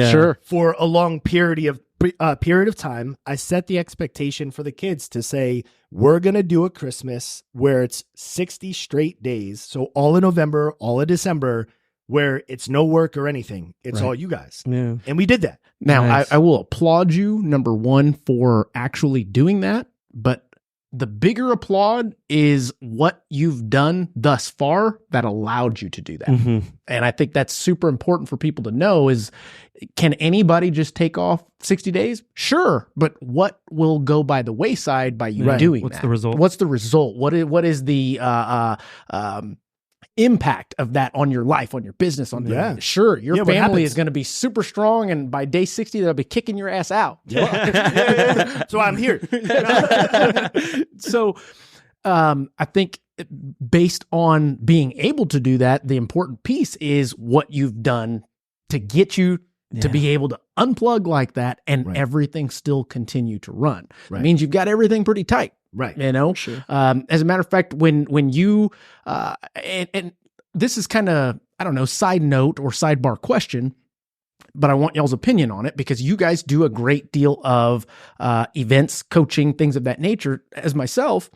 for a long period of time. I set the expectation for the kids to say, we're going to do a Christmas where it's 60 straight days. So all in November, all in December, where it's no work or anything. It's all you guys. Yeah. And we did that. Now, Nice. I will applaud you, number one, for actually doing that. But the bigger applaud is what you've done thus far that allowed you to do that. And I think that's super important for people to know is, can anybody just take off 60 days? Sure. But what will go by the wayside by you doing What's that? the result? What's the result? What is the impact of that on your life, on your business, on sure, your family is going to be super strong, and by day 60 they'll be kicking your ass out. So I'm here. So I think based on being able to do that, the important piece is what you've done to get you to be able to unplug like that and everything still continue to run. It means you've got everything pretty tight. Right. You know, as a matter of fact, when you, and this is kind of, I don't know, side note or sidebar question, but I want y'all's opinion on it because you guys do a great deal of events, coaching, things of that nature. As myself,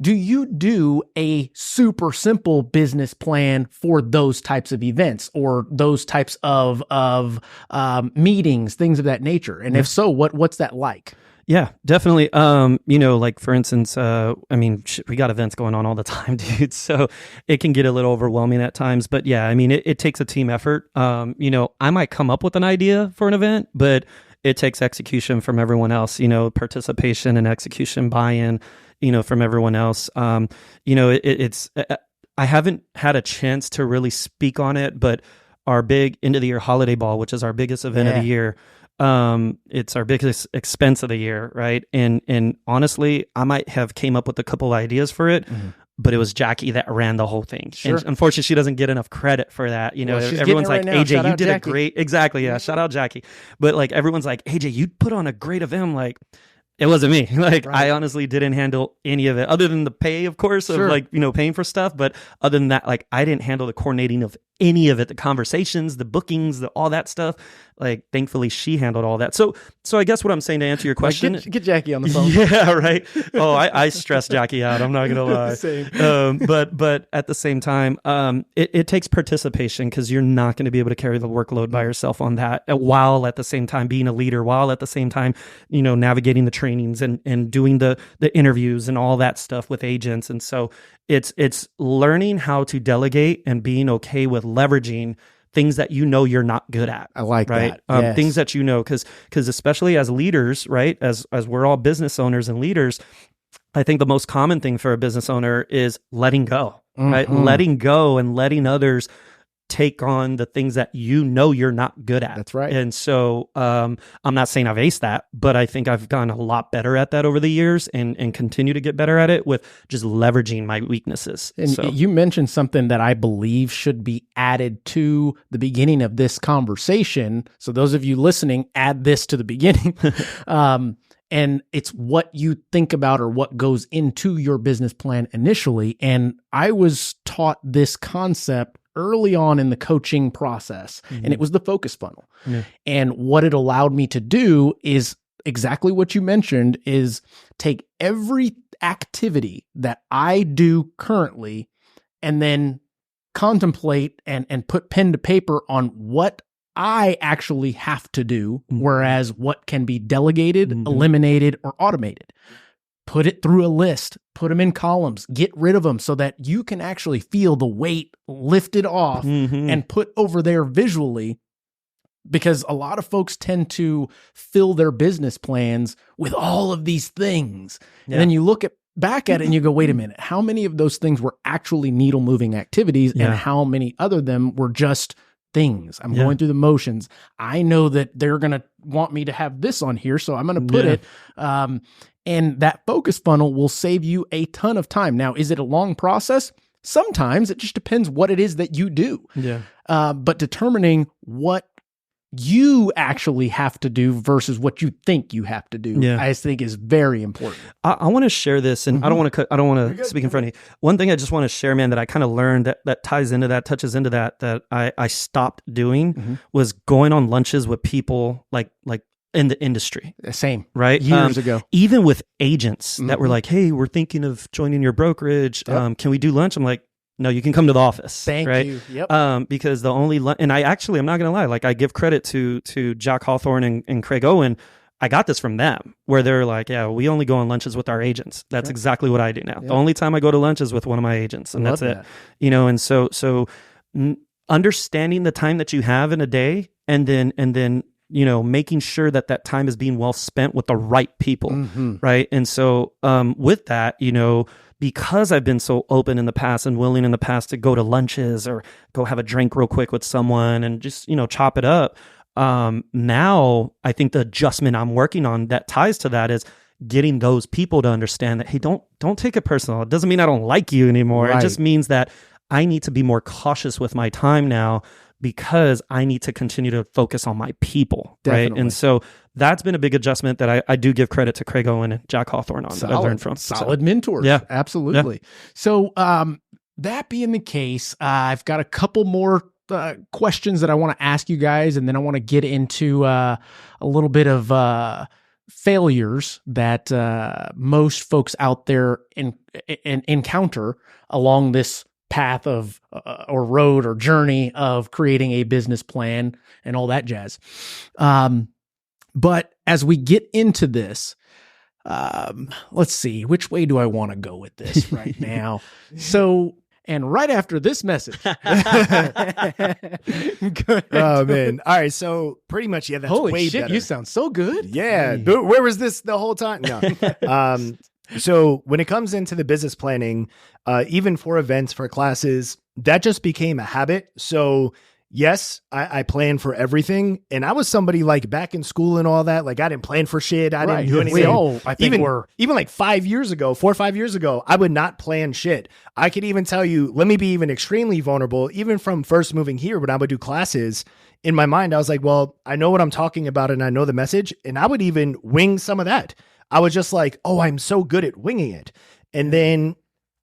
do you do a super simple business plan for those types of events or those types of meetings, things of that nature? And if so, what's that like? Yeah, definitely. Like for instance, we got events going on all the time, dude. So it can get a little overwhelming at times. But yeah, I mean, it takes a team effort. I might come up with an idea for an event, but it takes execution from everyone else. Participation and execution, buy-in. From everyone else. I haven't had a chance to really speak on it, but our big end of the year holiday ball, which is our biggest event of the year. It's our biggest expense of the year, right? And honestly, I might have came up with a couple ideas for it, but it was Jackie that ran the whole thing. Sure. And unfortunately, she doesn't get enough credit for that. Everyone's like, right AJ, you did Jackie. a great, exactly, yeah, shout out Jackie. But like everyone's like, AJ, you put on a great event. I'm like, it wasn't me. I honestly didn't handle any of it other than the pay, of course, of paying for stuff. But other than that, I didn't handle the coordinating of any of it, the conversations, the bookings, all that stuff. Thankfully she handled all that. So I guess what I'm saying to answer your question, get Jackie on the phone. Yeah, right. Oh, I stress Jackie out. I'm not going to lie. Same. But at the same time, it takes participation because you're not going to be able to carry the workload by yourself on that while at the same time being a leader, while at the same time, navigating the trainings and doing the interviews and all that stuff with agents. And so it's learning how to delegate and being okay with leveraging things that you're not good at. I like right? that. Yes. Things that because especially as leaders, right? As we're all business owners and leaders, I think the most common thing for a business owner is letting go, right? Letting go and letting others take on the things that you're not good at. That's right. And so I'm not saying I've aced that, but I think I've gotten a lot better at that over the years and continue to get better at it with just leveraging my weaknesses. And you mentioned something that I believe should be added to the beginning of this conversation. So those of you listening, add this to the beginning. And it's what you think about or what goes into your business plan initially. And I was taught this concept early on in the coaching process, and it was the focus funnel. Yeah. And what it allowed me to do is exactly what you mentioned, is take every activity that I do currently and then contemplate and put pen to paper on what I actually have to do, whereas what can be delegated, eliminated, or automated. Put it through a list, put them in columns, get rid of them so that you can actually feel the weight lifted off and put over there visually, because a lot of folks tend to fill their business plans with all of these things. Yeah. And then you look back at it and you go, wait a minute, how many of those things were actually needle moving activities and how many other them were just things? I'm going through the motions. I know that they're going to want me to have this on here, so I'm going to put it. And that focus funnel will save you a ton of time. Now, is it a long process? Sometimes. It just depends what it is that you do. Yeah. But determining what you actually have to do versus what you think you have to do, I think is very important. I want to share this, and I don't want to speak in front of you. One thing I just want to share, man, that I kind of learned that ties into that, touches into that I stopped doing was going on lunches with people like in the industry. Same. Right? Years ago. Even with agents that were like, hey, we're thinking of joining your brokerage. Can we do lunch? I'm like, no, you can come to the office. Thank you. Yep. Because the only and I'm not going to lie, I give credit to Jack Hawthorne and Craig Owen. I got this from them, where they're like, yeah, we only go on lunches with our agents. That's exactly what I do now. The only time I go to lunch is with one of my agents, and that's it. And so understanding the time that you have in a day, and then making sure that time is being well spent with the right people, right? And so with that, because I've been so open in the past and willing in the past to go to lunches or go have a drink real quick with someone and just, chop it up. Now I think the adjustment I'm working on that ties to that is getting those people to understand that, hey, don't take it personal. It doesn't mean I don't like you anymore. Right. It just means that I need to be more cautious with my time now, because I need to continue to focus on my people. Definitely. Right. And so that's been a big adjustment that I do give credit to Craig Owen and Jack Hawthorne on, that I've learned from. Solid mentors. Yeah, absolutely. Yeah. So that being the case, I've got a couple more questions that I want to ask you guys, and then I want to get into a little bit of failures that most folks out there encounter along this path of or road or journey of creating a business plan and all that jazz. But as we get into this, let's see, which way do I want to go with this right now? So, and right after this message. Go ahead. Oh, man. All right. So pretty much, yeah, that's Holy way shit, better. you sound so good. Yeah. Where was this the whole time? No. So when it comes into the business planning, even for events, for classes, that just became a habit. So yes, I plan for everything. And I was somebody like back in school and all that. Like I didn't plan for shit. I didn't do anything. We all, I think even like 5 years ago, 4 or 5 years ago, I would not plan shit. I could even tell you, let me be even extremely vulnerable. Even from first moving here, when I would do classes, in my mind, I was like, well, I know what I'm talking about and I know the message. And I would even wing some of that. I was just like, oh, I'm so good at winging it. And then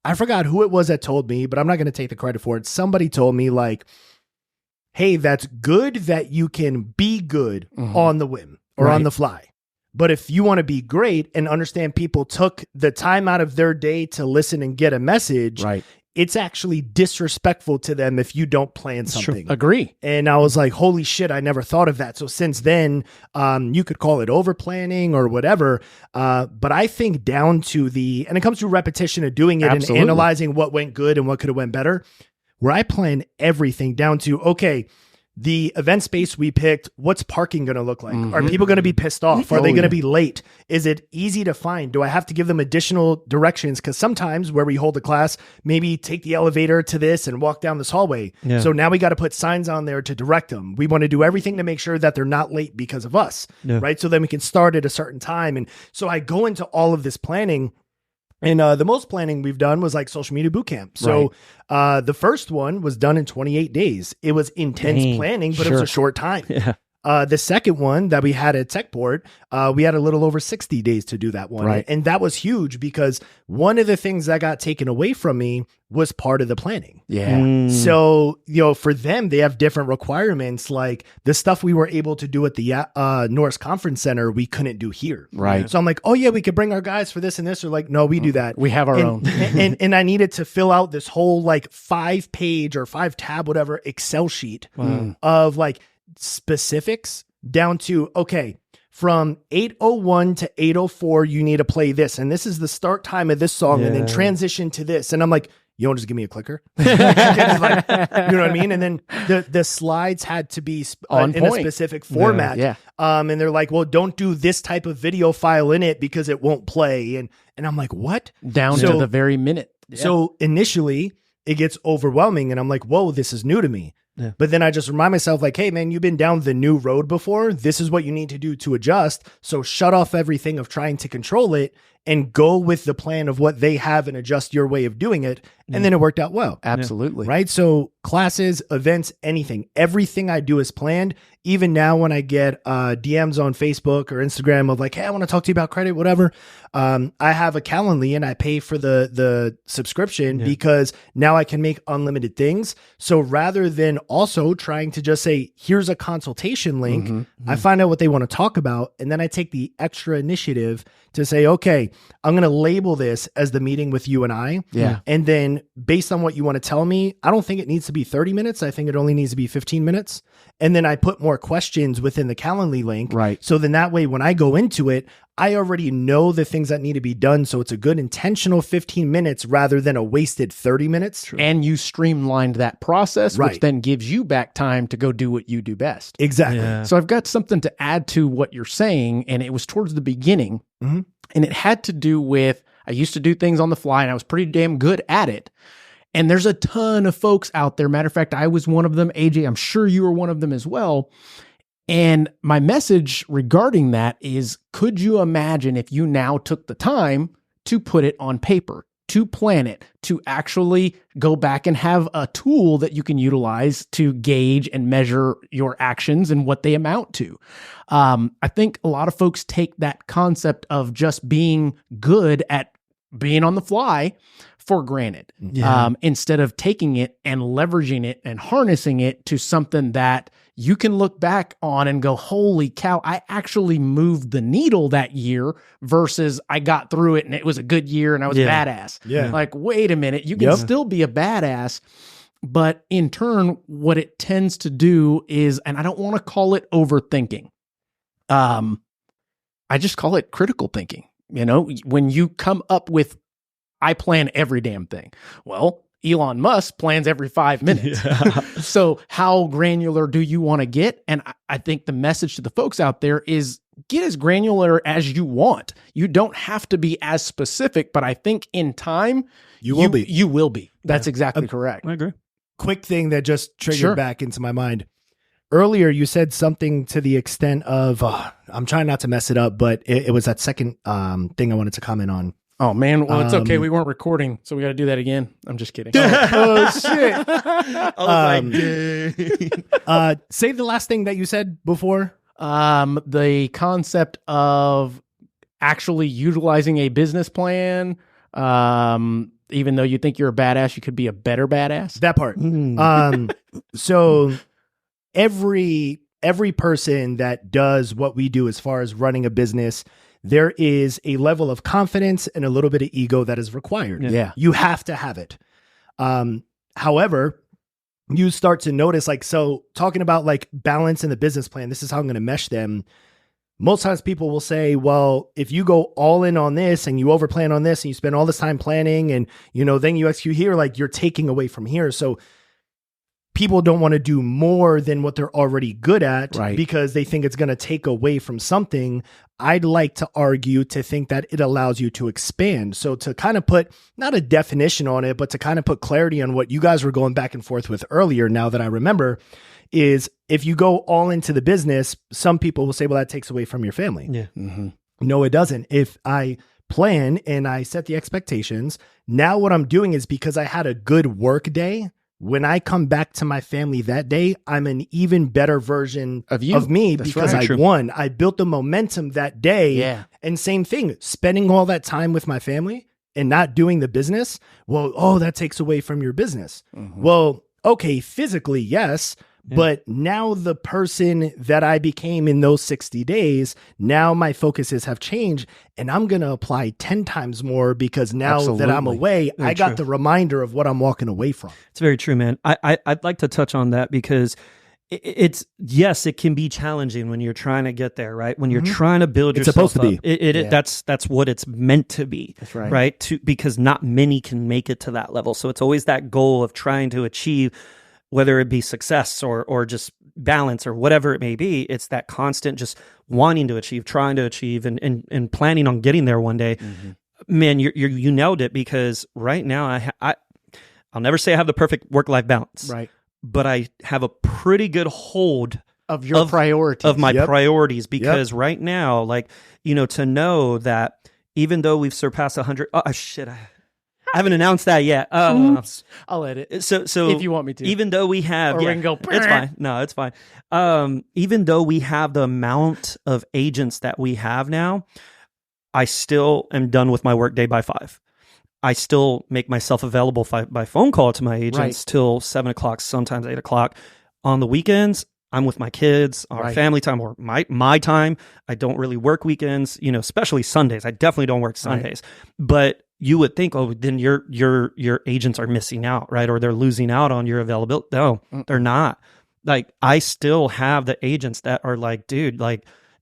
I forgot who it was that told me, but I'm not going to take the credit for it. Somebody told me like, hey, that's good that you can be good on the whim or on the fly. But if you want to be great and understand people took the time out of their day to listen and get a message, it's actually disrespectful to them if you don't plan something. Sure. Agree. And I was like, holy shit, I never thought of that. So since then, you could call it over planning or whatever. But I think down to and it comes to repetition of doing it and analyzing what went good and what could have went better, where I plan everything down to, okay, the event space we picked, what's parking going to look like? Are people going to be pissed off? Are they going to be late? Is it easy to find? Do I have to give them additional directions? Because sometimes where we hold a class, maybe take the elevator to this and walk down this hallway. Yeah. So now we got to put signs on there to direct them. We want to do everything to make sure that they're not late because of us, right? So then we can start at a certain time. And so I go into all of this planning. And the most planning we've done was like social media boot camp. So the first one was done in 28 days. It was intense planning, but it was a short time. Yeah. The second one that we had at Techport, we had a little over 60 days to do that one. Right. And that was huge because one of the things that got taken away from me was part of the planning. Yeah. So, for them, they have different requirements. Like the stuff we were able to do at the Norris Conference Center, we couldn't do here. Right. So I'm like, oh yeah, we could bring our guys for this and this. Or like, no, we do that. We have our own. and I needed to fill out this whole like 5-page or 5-tab, whatever, Excel sheet of like specifics down to, okay, from 8:01 to 8:04, you need to play this. And this is the start time of this song and then transition to this. And I'm like, you don't just give me a clicker. Like, you know what I mean? And then the slides had to be in a specific format. And they're like, well, don't do this type of video file in it because it won't play. And I'm like, what? Down to the very minute. Yeah. So initially it gets overwhelming and I'm like, whoa, this is new to me. Yeah. But then I just remind myself like, hey man, you've been down the new road before. This is what you need to do to adjust. So shut off everything of trying to control it and go with the plan of what they have and adjust your way of doing it. And then it worked out well. Absolutely. Right. So classes, events, anything, everything I do is planned. Even now when I get DMs on Facebook or Instagram of like, hey, I want to talk to you about credit, whatever. I have a Calendly and I pay for the subscription because now I can make unlimited things. So rather than also trying to just say, here's a consultation link, I find out what they want to talk about. And then I take the extra initiative to say, okay, I'm going to label this as the meeting with you and I. Yeah. And then based on what you want to tell me, I don't think it needs to be 30 minutes. I think it only needs to be 15 minutes. And then I put more questions within the Calendly link. Right. So then that way, when I go into it, I already know the things that need to be done. So it's a good intentional 15 minutes rather than a wasted 30 minutes. True. And you streamlined that process, which then gives you back time to go do what you do best. Exactly. Yeah. So I've got something to add to what you're saying. And it was towards the beginning. And it had to do with, I used to do things on the fly and I was pretty damn good at it. And there's a ton of folks out there. Matter of fact, I was one of them. AJ, I'm sure you were one of them as well. And my message regarding that is, could you imagine if you now took the time to put it on paper, to plan it, to actually go back and have a tool that you can utilize to gauge and measure your actions and what they amount to? I think a lot of folks take that concept of just being good at being on the fly for granted, instead of taking it and leveraging it and harnessing it to something that you can look back on and go, holy cow, I actually moved the needle that year versus I got through it and it was a good year and I was badass. Yeah. Like, wait a minute, you can still be a badass, but in turn, what it tends to do is, and I don't want to call it overthinking. I just call it critical thinking. when you come up with, I plan every damn thing. Well, Elon Musk plans every 5 minutes. Yeah. So how granular do you want to get? And I think the message to the folks out there is get as granular as you want. You don't have to be as specific, but I think in time, you will be. You will be. That's exactly correct. I agree. Quick thing that just triggered back into my mind. Earlier, you said something to the extent of, I'm trying not to mess it up, but it was that second thing I wanted to comment on. Oh, man. Well, it's okay. We weren't recording, so we got to do that again. I'm just kidding. Oh, shit. Say the last thing that you said before. The concept of actually utilizing a business plan, even though you think you're a badass, you could be a better badass. That part. So every person that does what we do as far as running a business, there is a level of confidence and a little bit of ego that is required. Yeah. You have to have it. However, you start to notice, so talking about balance in the business plan, this is how I'm going to mesh them. Most times people will say, well, if you go all in on this and you overplan on this and you spend all this time planning and, then you execute here, you're taking away from here. So people don't want to do more than what they're already good at because they think it's going to take away from something. I'd like to argue to think that it allows you to expand. So to kind of put not a definition on it, but to kind of put clarity on what you guys were going back and forth with earlier, now that I remember, is if you go all into the business, some people will say, well, that takes away from your family. Yeah. Mm-hmm. No, it doesn't. If I plan and I set the expectations, now what I'm doing is because I had a good work day, when I come back to my family that day, I'm an even better version of me. That's because I won. I built the momentum that day. Yeah. And same thing, spending all that time with my family and not doing the business. Well, that takes away from your business. Mm-hmm. Well, okay, physically, yes. Yeah. But now the person that I became in those 60 days, now my focuses have changed and I'm going to apply 10 times more because now that I'm away, I got the reminder of what I'm walking away from. It's very true, man. I'd like to touch on that because yes, it can be challenging when you're trying to get there, right? When you're trying to build yourself supposed to be. That's what it's meant to be. That's right. Right? Because not many can make it to that level. So it's always that goal of trying to achieve, whether it be success or just balance or whatever it may be. It's that constant just wanting to achieve, trying to achieve, and planning on getting there one day. Mm-hmm. Man, you nailed it, because right now I'll never say I have the perfect work-life balance. Right. But I have a pretty good hold of your priorities. Of my priorities, because right now, to know that even though we've surpassed 100, I haven't announced that yet. I'll edit. So if you want me to, even though we have, we can go. It's fine. No, it's fine. Even though we have the amount of agents that we have now, I still am done with my workday by 5. I still make myself available by phone call to my agents till 7 o'clock, sometimes 8 o'clock. On the weekends, I'm with my kids, our family time, or my time. I don't really work weekends, especially Sundays. I definitely don't work Sundays. But you would think, then your agents are missing out, right? Or they're losing out on your availability. No, they're not. I still have the agents that are dude,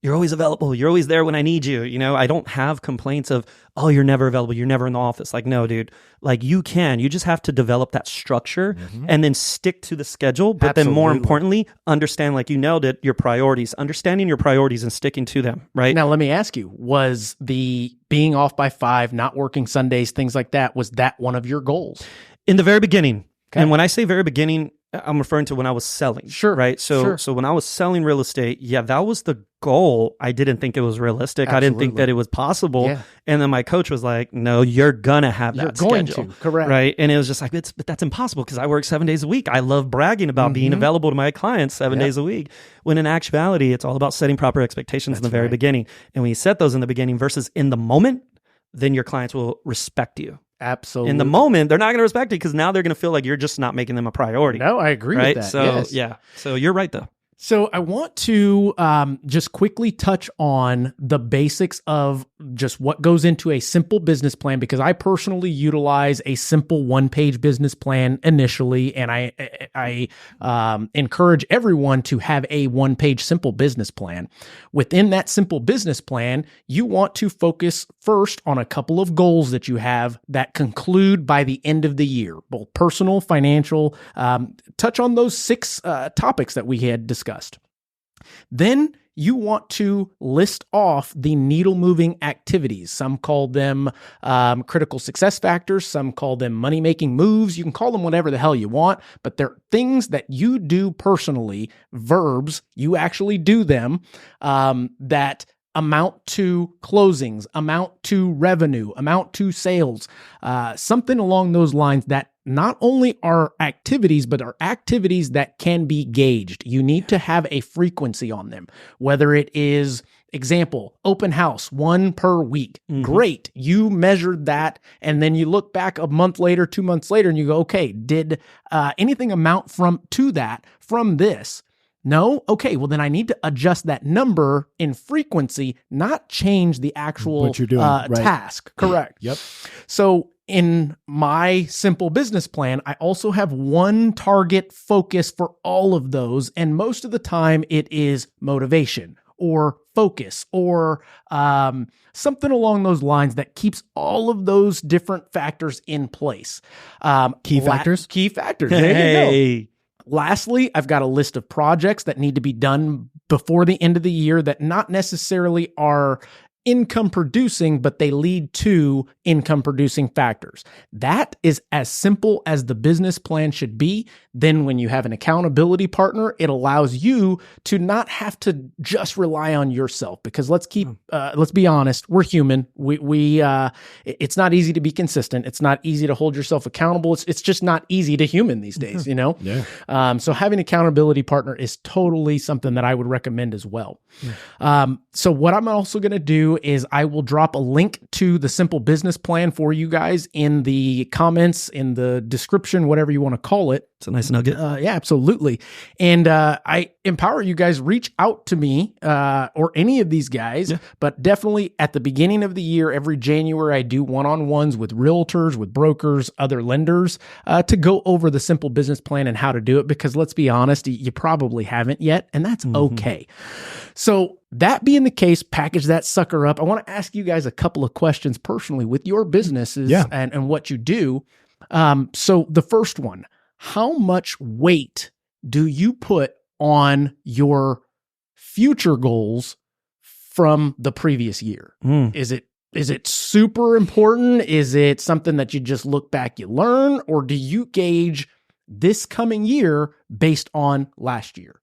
you're always available. You're always there when I need you. I don't have complaints of, you're never available. You're never in the office. No, dude, you just have to develop that structure and then stick to the schedule. But then more importantly, understand, you nailed it, your priorities, understanding your priorities and sticking to them. Right. Now, let me ask you, was the being off by 5, not working Sundays, things like that, was that one of your goals? In the very beginning. Okay. And when I say very beginning, I'm referring to when I was selling. Sure. Right. So when I was selling real estate, that was the goal. I didn't think it was realistic. Absolutely. I didn't think that it was possible. Yeah. And then my coach was like, no, you're going to have that schedule. Correct. Right. And it was just but that's impossible, because I work 7 days a week. I love bragging about being available to my clients 7 days a week. When in actuality, it's all about setting proper expectations in the very beginning. And when you set those in the beginning versus in the moment, then your clients will respect you. Absolutely. In the moment, they're not going to respect you, because now they're going to feel like you're just not making them a priority. No, I agree with that. So, So you're right, though. So I want to just quickly touch on the basics of just what goes into a simple business plan, because I personally utilize a simple one-page business plan initially, and I encourage everyone to have a one-page simple business plan. Within that simple business plan, you want to focus first on a couple of goals that you have that conclude by the end of the year, both personal, financial, touch on those 6 topics that we had discussed. Then you want to list off the needle-moving activities. Some call them critical success factors. Some call them money-making moves. You can call them whatever the hell you want, but they're things that you do personally, verbs, you actually do them, that amount to closings, amount to revenue, amount to sales, something along those lines that not only are activities, but are activities that can be gauged. You need to have a frequency on them, whether it is, example, open house, 1 per week. Great. You measured that. And then you look back a month later, 2 months later, and you go, okay, did anything amount to that from this? No? Okay, well then I need to adjust that number in frequency, not change the actual what you're doing, right. task. Correct. Yep. So in my simple business plan, I also have one target focus for all of those. And most of the time it is motivation or focus or something along those lines that keeps all of those different factors in place. Key factors? Key factors. There you go. Lastly, I've got a list of projects that need to be done before the end of the year that not necessarily are income producing, but they lead to income producing factors. That is as simple as the business plan should be. Then when you have an accountability partner, it allows you to not have to just rely on yourself, because let's be honest, we're human. It's not easy to be consistent. It's not easy to hold yourself accountable. It's just not easy to human these days, you know? Yeah. So having an accountability partner is totally something that I would recommend as well. So what I'm also going to do is I will drop a link to the simple business plan for you guys in the comments, in the description, whatever you want to call it. It's a nice nugget. Yeah, absolutely. And I empower you guys, reach out to me or any of these guys, but definitely at the beginning of the year, every January, I do one-on-ones with realtors, with brokers, other lenders to go over the simple business plan and how to do it, because let's be honest, you probably haven't yet, and that's okay. So that being the case, package that sucker up. I want to ask you guys a couple of questions personally with your businesses and what you do. So the first one, how much weight do you put on your future goals from the previous year? Is it super important? Is it something that you just look back, you learn, or do you gauge this coming year based on last year?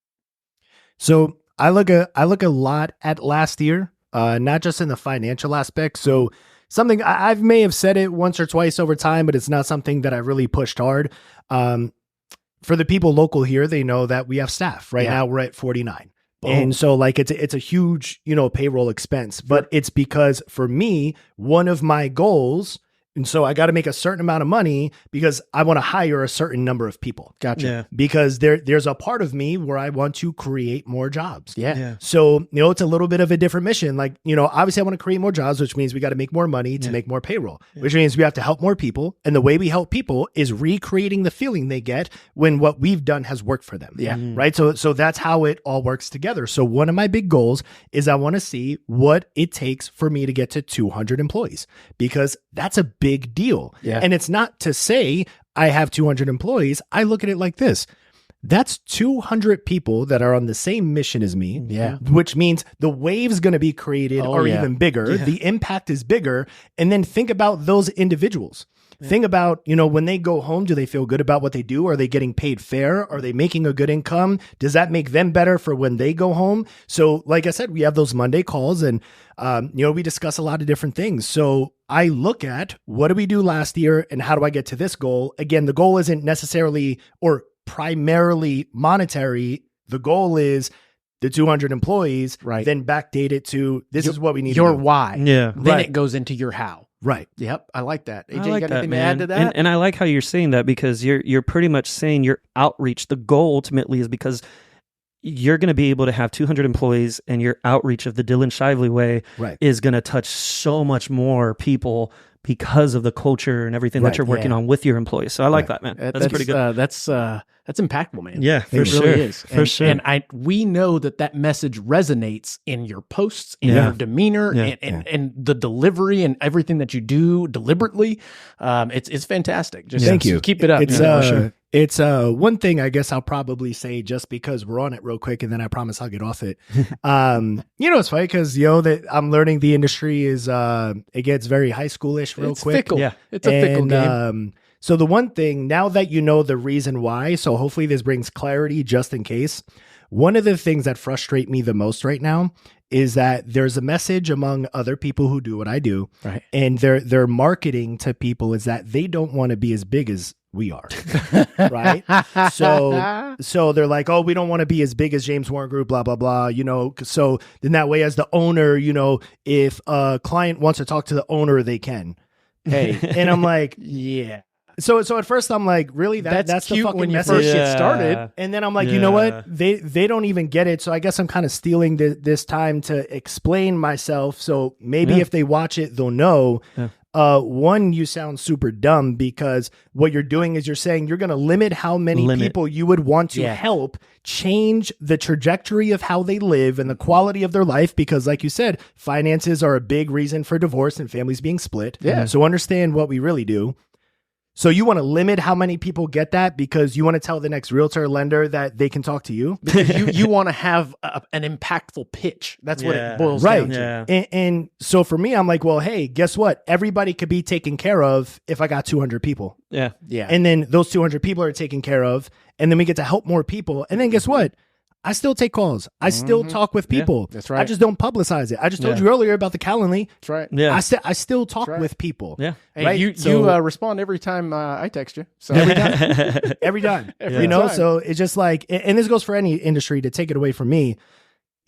So I look a lot at last year, not just in the financial aspect. So something I may have said it once or twice over time, but it's not something that I really pushed hard. For the people local here, they know that we have staff. Right now we're at 49. And so like it's a huge, payroll expense, but it's because for me, one of my goals, and so I got to make a certain amount of money because I want to hire a certain number of people. Gotcha. Yeah. Because there's a part of me where I want to create more jobs. Yeah. So, it's a little bit of a different mission. Like, obviously I want to create more jobs, which means we got to make more money to make more payroll, which means we have to help more people. And the way we help people is recreating the feeling they get when what we've done has worked for them. Yeah. Right. So that's how it all works together. So one of my big goals is I want to see what it takes for me to get to 200 employees, because that's a big deal. Yeah. And it's not to say I have 200 employees. I look at it like this. That's 200 people that are on the same mission as me, which means the wave's going to be created even bigger. Yeah. The impact is bigger. And then think about those individuals. Think about, when they go home, do they feel good about what they do? Are they getting paid fair? Are they making a good income? Does that make them better for when they go home? So like I said, we have those Monday calls and, we discuss a lot of different things. So I look at what did we do last year and how do I get to this goal? Again, the goal isn't necessarily or primarily monetary. The goal is the 200 employees, then backdate it to this is what we need. Your to do. why. Yeah. Then it goes into your how. Right. Yep. I like that. AJ, I like you got that, anything to man. add to that? And I like how you're saying that, because you're pretty much saying your outreach, the goal ultimately is because you're going to be able to have 200 employees, and your outreach of the Dylan Shively way is going to touch so much more people because of the culture and everything that you're working on with your employees. So I like that, man. That's pretty good. That's impactful, man. Yeah, for sure. Really is. For sure. And we know that message resonates in your posts, in your demeanor, and the delivery and everything that you do deliberately. It's fantastic. Thank you. Keep it up. It's one thing I guess I'll probably say, just because we're on it real quick, and then I promise I'll get off it. It's funny because that I'm learning the industry is it gets very high schoolish real quick. Fickle. Yeah, it's a fickle game. So the one thing, now that you know the reason why, so hopefully this brings clarity just in case. One of the things that frustrate me the most right now is that there's a message among other people who do what I do, right? And their marketing to people is that they don't want to be as big as we are, right? So they're like, oh, we don't want to be as big as James Warren Group, blah, blah, blah, so then that way, as the owner, if a client wants to talk to the owner, they can. Hey, and I'm like, yeah. So at first I'm like, really? That's cute the fucking when you message? first get started. And then I'm like, you know what? They don't even get it. So I guess I'm kind of stealing this time to explain myself. So maybe if they watch it, they'll know. One, you sound super dumb, because what you're doing is you're saying you're going to limit how many people you would want to help change the trajectory of how they live and the quality of their life. Because like you said, finances are a big reason for divorce and families being split. Yeah. So understand what we really do. So you want to limit how many people get that because you want to tell the next realtor lender that they can talk to you? Because you want to have an impactful pitch. That's what it boils down to. Yeah. And so for me, I'm like, well, hey, guess what? Everybody could be taken care of if I got 200 people. Yeah. And then those 200 people are taken care of. And then we get to help more people. And then guess what? I still take calls. I still talk with people. That's right. I just don't publicize it. I just told you earlier about the Calendly. That's right. Yeah. I still talk with people. Yeah. Hey, right? you respond every time I text you. So every time. Every time. Time. So it's just like, and this goes for any industry, to take it away from me.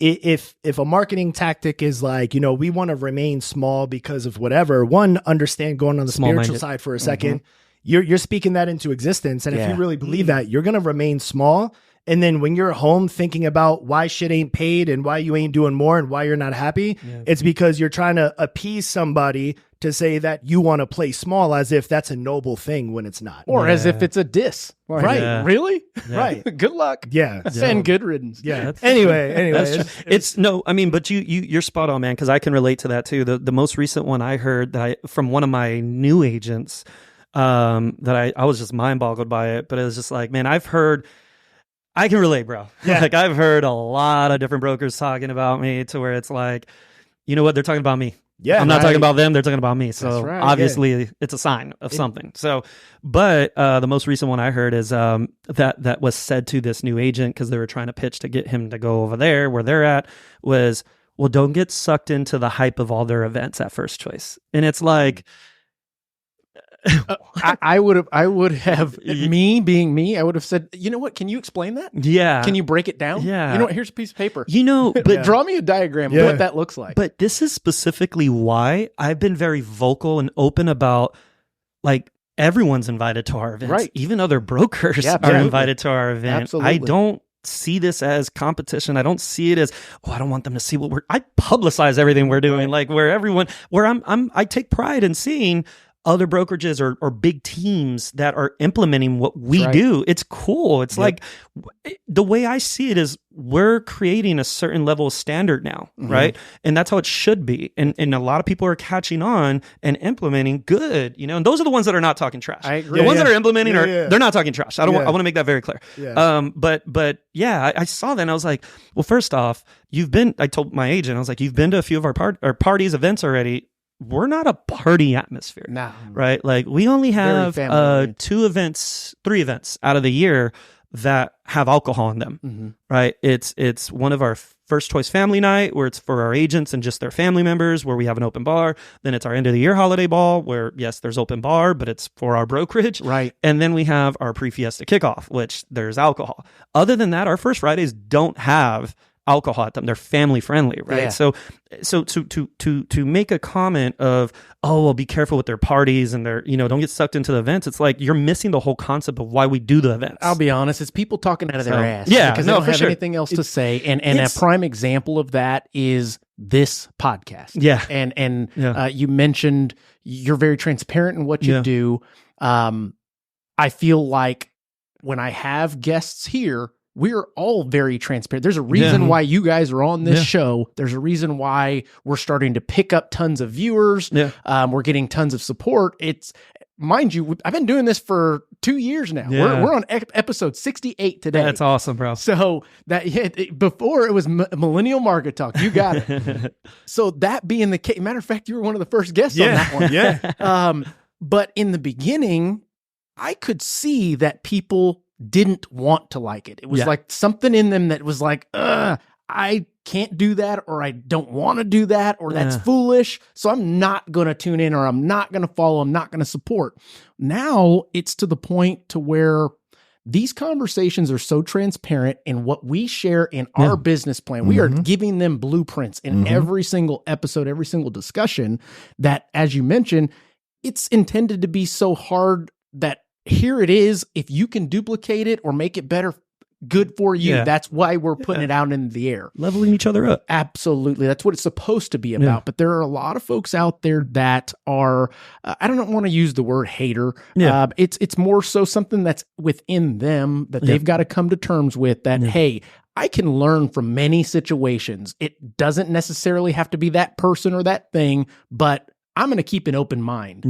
If a marketing tactic is like, we want to remain small because of whatever, one, understand, going on the spiritual side for a second, you're speaking that into existence. And if you really believe that, you're going to remain small. And then when you're home thinking about why shit ain't paid and why you ain't doing more and why you're not happy, it's because you're trying to appease somebody to say that you want to play small, as if that's a noble thing when it's not. Or as if it's a diss. Like, right. Really? Yeah. Right. Good luck. Yeah. And good riddance. Yeah. Anyway. But you're spot on, man, because I can relate to that too. The most recent one I heard from one of my new agents, that I was just mind boggled by it, but it was just like, man, I can relate, bro. Yeah. Like, I've heard a lot of different brokers talking about me, to where it's like, you know what? They're talking about me. Yeah. I'm not talking about them. They're talking about me. So obviously it's a sign of something. So, but the most recent one I heard is that was said to this new agent, because they were trying to pitch to get him to go over there where they're at, was, well, don't get sucked into the hype of all their events at First Choice. And it's like, I would have me being me. I would have said, you know what? Can you explain that? Yeah. Can you break it down? Yeah. You know what? Here's a piece of paper. But draw me a diagram of what that looks like. But this is specifically why I've been very vocal and open about, like, everyone's invited to our events. Right. Even other brokers are invited to our event. Absolutely. I don't see this as competition. I don't see it as, I don't want them to see what I publicize everything we're doing. Like, I take pride in seeing other brokerages or big teams that are implementing what we do. It's cool. It's like, the way I see it is, we're creating a certain level of standard now, right? And that's how it should be. And a lot of people are catching on and implementing good, and those are the ones that are not talking trash. I agree. The ones that are implementing they're not talking trash. I want to make that very clear. Yeah. But yeah, I saw that and I was like, well, first off, I told my agent, I was like, you've been to a few of our parties, events already. We're not a party atmosphere. No. Right? Like, we only have 3 events out of the year that have alcohol in them. Right? It's one of our First Choice family night, where it's for our agents and just their family members, where we have an open bar. Then it's our end of the year holiday ball, where yes, there's open bar, but it's for our brokerage. Right. And then we have our pre-fiesta kickoff, which there's alcohol. Other than that, our first Fridays don't have alcohol at them. They're family friendly, right? Yeah. So to make a comment of, oh, well, be careful with their parties and their, don't get sucked into the events. It's like you're missing the whole concept of why we do the events. I'll be honest, it's people talking out of their ass. Yeah, because they don't have anything else to say. And a prime example of that is this podcast. Yeah. And you mentioned you're very transparent in what you do. I feel like when I have guests here, we're all very transparent. There's a reason why you guys are on this show. There's a reason why we're starting to pick up tons of viewers. Yeah. We're getting tons of support. It's, mind you, I've been doing this for 2 years now. Yeah. We're on episode 68 today. That's awesome, bro. So before it was Millennial Market Talk. You got it. So that being the case, matter of fact, you were one of the first guests on that one. Yeah. But in the beginning, I could see that people didn't want to like it. It was like something in them that was like, I can't do that, or I don't want to do that, or that's foolish. So I'm not going to tune in, or I'm not going to follow. I'm not going to support. Now it's to the point to where these conversations are so transparent in what we share in our business plan. We are giving them blueprints in every single episode, every single discussion, that, as you mentioned, it's intended to be so hard that here it is. If you can duplicate it or make it better, good for you. That's why we're putting it out in the air. Leveling each other up. Absolutely. That's what it's supposed to be about. Yeah. But there are a lot of folks out there that are, I don't want to use the word hater. Yeah. It's more so something that's within them that they've got to come to terms with, that, hey, I can learn from many situations. It doesn't necessarily have to be that person or that thing, but I'm going to keep an open mind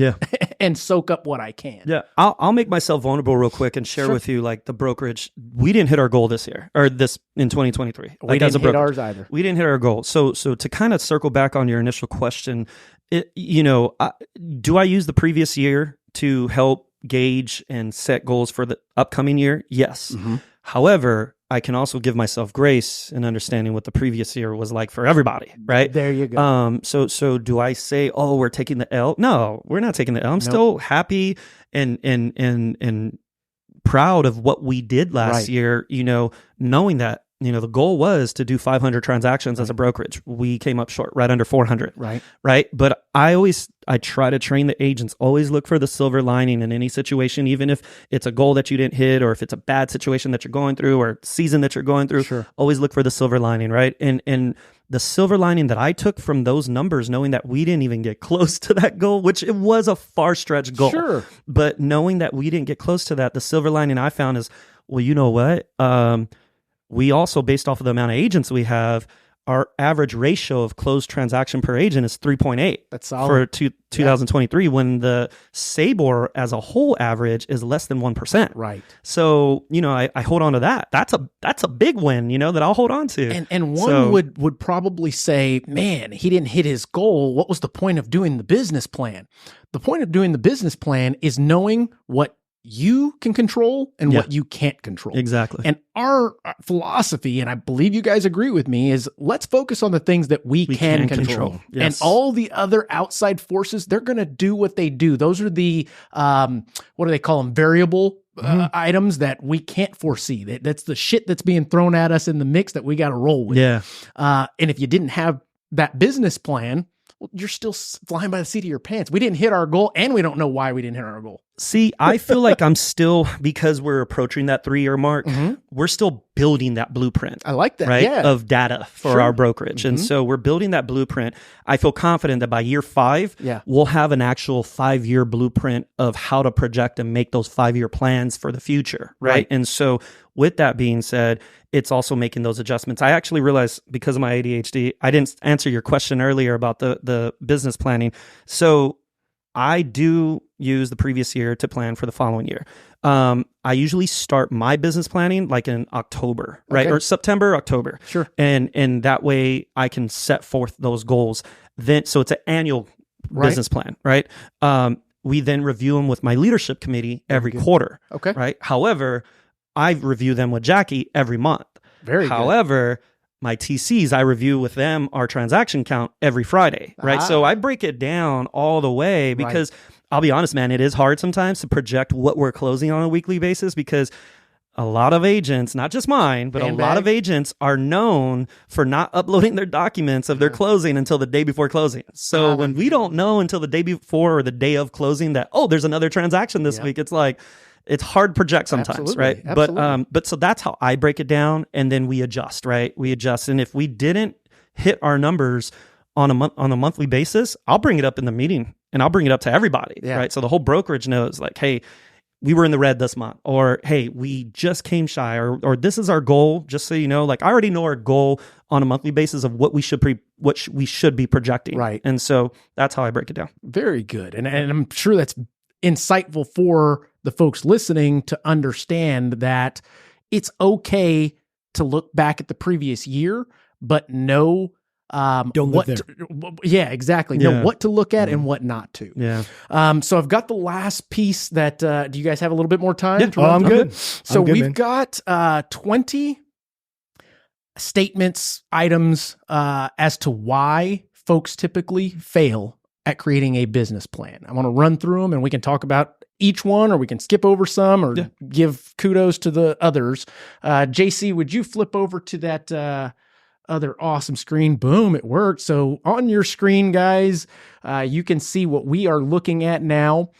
and soak up what I can. Yeah. I'll make myself vulnerable real quick and share with you, like, the brokerage. We didn't hit our goal this year, or this in 2023. We didn't hit ours either. We didn't hit our goal. So to kind of circle back on your initial question, do I use the previous year to help gauge and set goals for the upcoming year? Yes. Mm-hmm. However, I can also give myself grace in understanding what the previous year was like for everybody, right? There you go. So do I say, oh, we're taking the L? No, we're not taking the L. I'm still happy and proud of what we did last year, knowing that, the goal was to do 500 transactions as a brokerage. We came up short, right under 400. Right. But I try to train the agents, always look for the silver lining in any situation, even if it's a goal that you didn't hit, or if it's a bad situation that you're going through, or season that you're going through. Sure. Always look for the silver lining, right? And the silver lining that I took from those numbers, knowing that we didn't even get close to that goal, which it was a far stretch goal. Sure. But knowing that we didn't get close to that, the silver lining I found is, well, you know what? We also, based off of the amount of agents we have, our average ratio of closed transaction per agent is 3.8. That's solid. For 2023, when the SABOR as a whole average is less than 1%. Right. So, I hold on to that. That's a big win, that I'll hold on to. And one would probably say, man, he didn't hit his goal. What was the point of doing the business plan? The point of doing the business plan is knowing what you can control and what you can't control. Exactly. And our philosophy, and I believe you guys agree with me, is let's focus on the things that we can control. Yes. And all the other outside forces, they're going to do what they do. Those are the, what do they call them? Variable items that we can't foresee. That's the shit that's being thrown at us in the mix that we got to roll with. Yeah. And if you didn't have that business plan, well, you're still flying by the seat of your pants. We didn't hit our goal, and we don't know why we didn't hit our goal. See, I feel like I'm still, because we're approaching that 3-year mark, we're still building that blueprint. I like that, right? Of data for our brokerage. And so we're building that blueprint. I feel confident that by year 5, we'll have an actual 5-year blueprint of how to project and make those 5-year plans for the future, right? And so with that being said, it's also making those adjustments. I actually realized, because of my ADHD, I didn't answer your question earlier about the business planning. So I do use the previous year to plan for the following year. I usually start my business planning like in October, right? Or September, October. Sure. And that way I can set forth those goals. So it's an annual business plan, right? We then review them with my leadership committee every quarter. Okay. Right. However, I review them with Jackie every month. However, my TCs, I review with them our transaction count every Friday, right? So I break it down all the way, because I'll be honest, man, it is hard sometimes to project what we're closing on a weekly basis, because a lot of agents, not just mine, but a lot of agents are known for not uploading their documents of their closing until the day before closing. So when we don't know until the day before or the day of closing that, oh, there's another transaction this week, it's like, it's hard to project sometimes, right? But so that's how I break it down, and then we adjust, right? We adjust, and if we didn't hit our numbers on a monthly basis, I'll bring it up in the meeting, and I'll bring it up to everybody, right? So the whole brokerage knows, like, hey, we were in the red this month, or hey, we just came shy, or this is our goal. Just so you know, like I already know our goal on a monthly basis of what we should be projecting, right? And so that's how I break it down. Very good, and I'm sure that's insightful for the folks listening to understand that it's okay to look back at the previous year, but know don't live there. Yeah, exactly. Know what to look at and what not to. Yeah. So I've got the last piece that, do you guys have a little bit more time? Yeah. I'm good. So we've got 20 statements, items as to why folks typically fail at creating a business plan. I want to run through them and we can talk about each one, or we can skip over some or give kudos to the others. JC, would you flip over to that other awesome screen? Boom, it worked. So on your screen, guys, you can see what we are looking at now.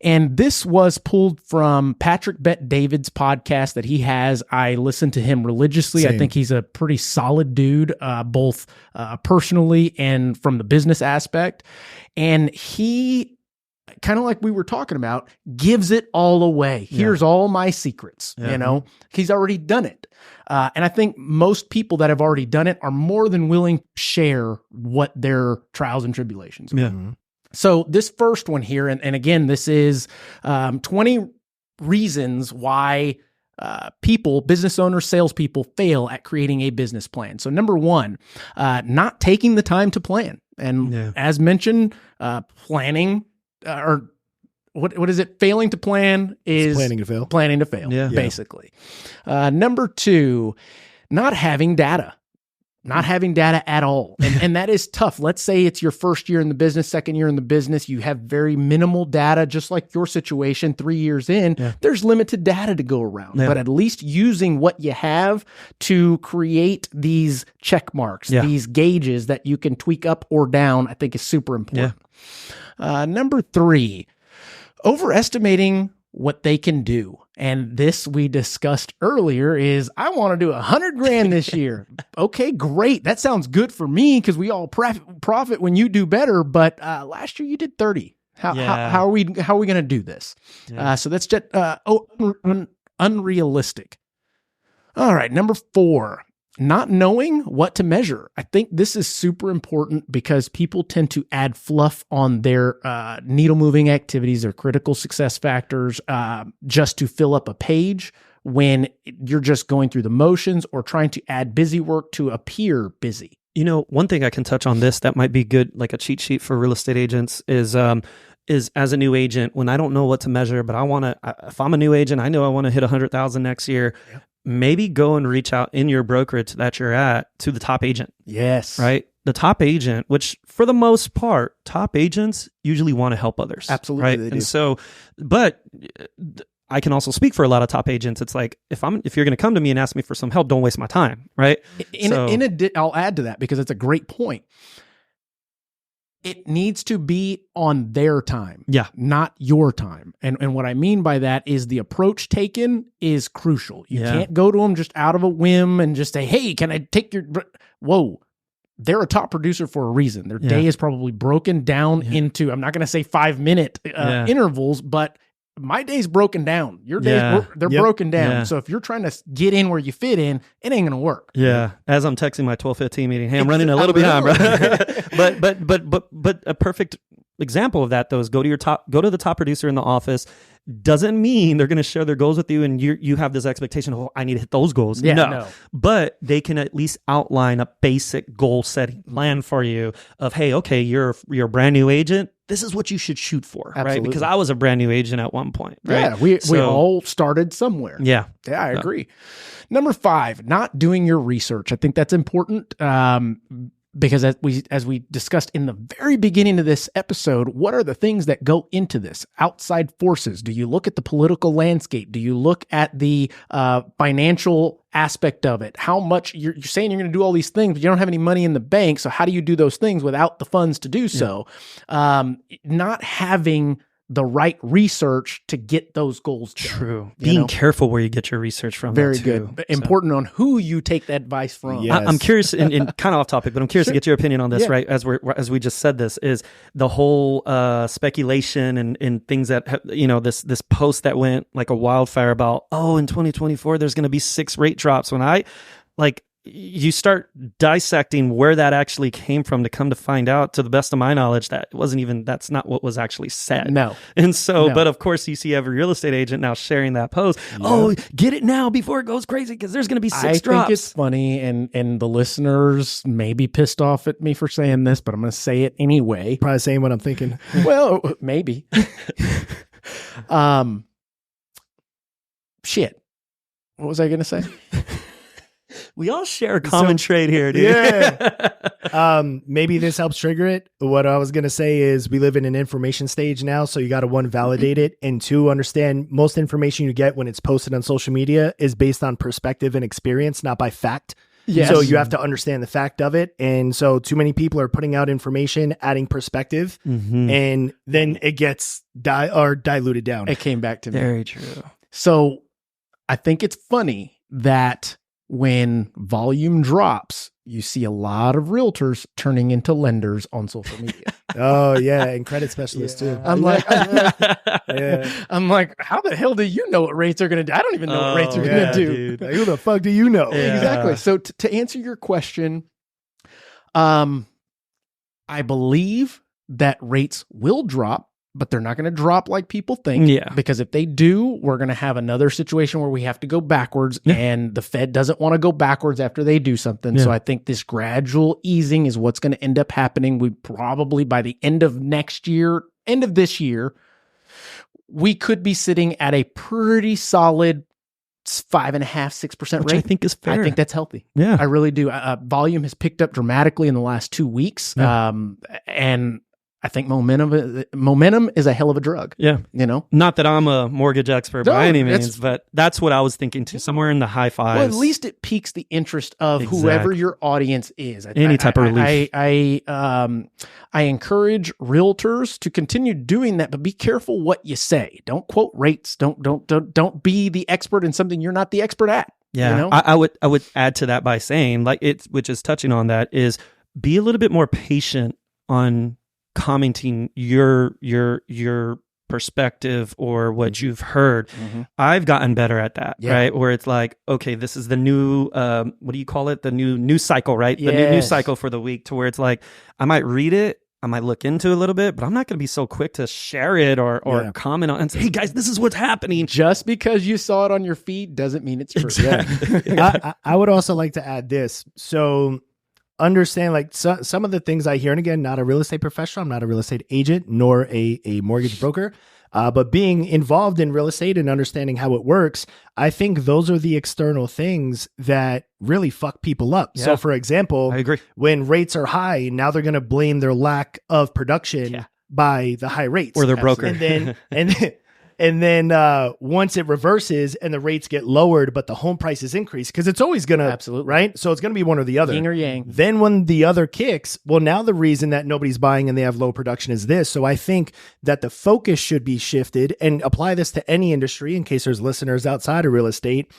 And this was pulled from Patrick Bet-David's podcast that he has. I listen to him religiously. Same. I think he's a pretty solid dude, both personally and from the business aspect. And he, kind of like we were talking about, gives it all away. Here's all my secrets. You know, he's already done it. And I think most people that have already done it are more than willing to share what their trials and tribulations are. Yeah. So this first one here, and again, this is 20 reasons why business owners, salespeople fail at creating a business plan. So number one, not taking the time to plan. And as mentioned, planning or what is it? Failing to plan is planning to fail. Planning to fail, basically. Number two, not having data. Not having data at all. And that is tough. Let's say it's your first year in the business, second year in the business. You have very minimal data, just like your situation 3 years in. There's limited data to go around. But at least using what you have to create these check marks, these gauges that you can tweak up or down, I think is super important. Number three, overestimating what they can do. And this we discussed earlier is, I want to do $100,000 this year. Okay, great. That sounds good for me because we all profit when you do better. But last year you did 30. How are we going to do this? So that's just unrealistic. All right, number four, not knowing what to measure. I think this is super important because people tend to add fluff on their needle moving activities, their critical success factors, just to fill up a page when you're just going through the motions or trying to add busy work to appear busy. You know, one thing I can touch on this that might be good, like a cheat sheet for real estate agents, is as a new agent, when I don't know what to measure, but if I'm a new agent, I know I want to hit 100,000 next year. Maybe go and reach out in your brokerage that you're at to the top agent. Yes. Right? The top agent, which for the most part, top agents usually want to help others. Absolutely. Right? They do. And so, but I can also speak for a lot of top agents. It's like, if you're going to come to me and ask me for some help, don't waste my time. Right? I'll add to that because it's a great point. It needs to be on their time, not your time. And what I mean by that is the approach taken is crucial. You can't go to them just out of a whim and just say, hey, can I take your... Whoa, they're a top producer for a reason. Their day is probably broken down into, I'm not going to say 5-minute intervals, but my day's broken down. Your days, they're broken down. Yeah. So if you're trying to get in where you fit in, it ain't going to work. Yeah. As I'm texting my 12:15 meeting, hey, I'm running a little behind, bro. But a perfect example of that though is go to the top producer in the office. Doesn't mean they're going to share their goals with you and you have this expectation of, I need to hit those goals. No. But they can at least outline a basic goal setting plan for you of, hey, okay, you're a brand new agent. This is what you should shoot for, right? Because I was a brand new agent at one point, right? Yeah, we all started somewhere. Yeah, I agree. Number 5, not doing your research. I think that's important. because as we discussed in the very beginning of this episode, what are the things that go into this? Outside forces. Do you look at the political landscape? Do you look at the financial aspect of it? How much you're saying you're going to do all these things, but you don't have any money in the bank. So how do you do those things without the funds to do so? Not having the right research to get those goals done. True. Being careful where you get your research from. Very good. Important on who you take that advice from. Yes. I'm curious, and kind of off topic, but I'm curious to get your opinion on this, right? As we just said this, is the whole speculation and things that, this post that went like a wildfire about, in 2024, there's going to be 6 rate drops. When you start dissecting where that actually came from, to come to find out, to the best of my knowledge, that's not what was actually said. No. And so, but of course you see every real estate agent now sharing that post. Yeah. Oh, get it now before it goes crazy, because there's going to be 6 drops. I think it's funny, and the listeners may be pissed off at me for saying this, but I'm going to say it anyway. Probably saying what I'm thinking. Well, maybe. Shit. What was I going to say? We all share a common trait here, dude. Yeah. Maybe this helps trigger it. What I was going to say is we live in an information stage now, so you got to, 1, validate it, and 2, understand most information you get when it's posted on social media is based on perspective and experience, not by fact. Yes. So you have to understand the fact of it. And so too many people are putting out information, adding perspective, and then it gets diluted down. It came back to me. Very true. So I think it's funny that when volume drops, you see a lot of realtors turning into lenders on social media. Oh yeah, and credit specialists too. I'm like, I'm like, how the hell do you know what rates are going to do? I don't even know what rates are going to do. Like, who the fuck do you know? Yeah. Exactly. So to answer your question, I believe that rates will drop, but they're not going to drop like people think. Yeah. Because if they do, we're going to have another situation where we have to go backwards, and the Fed doesn't want to go backwards after they do something. So I think this gradual easing is what's going to end up happening. We probably, by the end of this year, we could be sitting at a pretty solid 5.5%, 6% Which rate. I think is fair. I think that's healthy. Yeah. I really do. Volume has picked up dramatically in the last 2 weeks. And I think momentum is a hell of a drug. Yeah. Not that I'm a mortgage expert by any means, but that's what I was thinking too. Somewhere in the high 5s. Well, at least it piques the interest of whoever your audience is. Any type of relief. I encourage realtors to continue doing that, but be careful what you say. Don't quote rates. Don't be the expert in something you're not the expert at. Yeah. I would add to that by saying, which is touching on that, is be a little bit more patient on commenting your perspective or what you've heard. I've gotten better at that, right? Where it's like, okay, this is the new, what do you call it? The new news cycle, right? The new news cycle for the week, to where it's like, I might read it, I might look into it a little bit, but I'm not going to be so quick to share it or comment on it and say, hey guys, this is what's happening. Just because you saw it on your feed doesn't mean it's true. Exactly. I would also like to add this. So understand, some of the things I hear, and again, not a real estate professional, I'm not a real estate agent, nor a mortgage broker, but being involved in real estate and understanding how it works, I think those are the external things that really fuck people up. So for example, I agree. When rates are high, now they're going to blame their lack of production by the high rates. Or their broker. And then once it reverses and the rates get lowered, but the home prices increase, because it's always going to, absolutely, right? So it's going to be one or the other. Yin or yang. Then when the other kicks, well, now the reason that nobody's buying and they have low production is this. So I think that the focus should be shifted, and apply this to any industry in case there's listeners outside of real estate.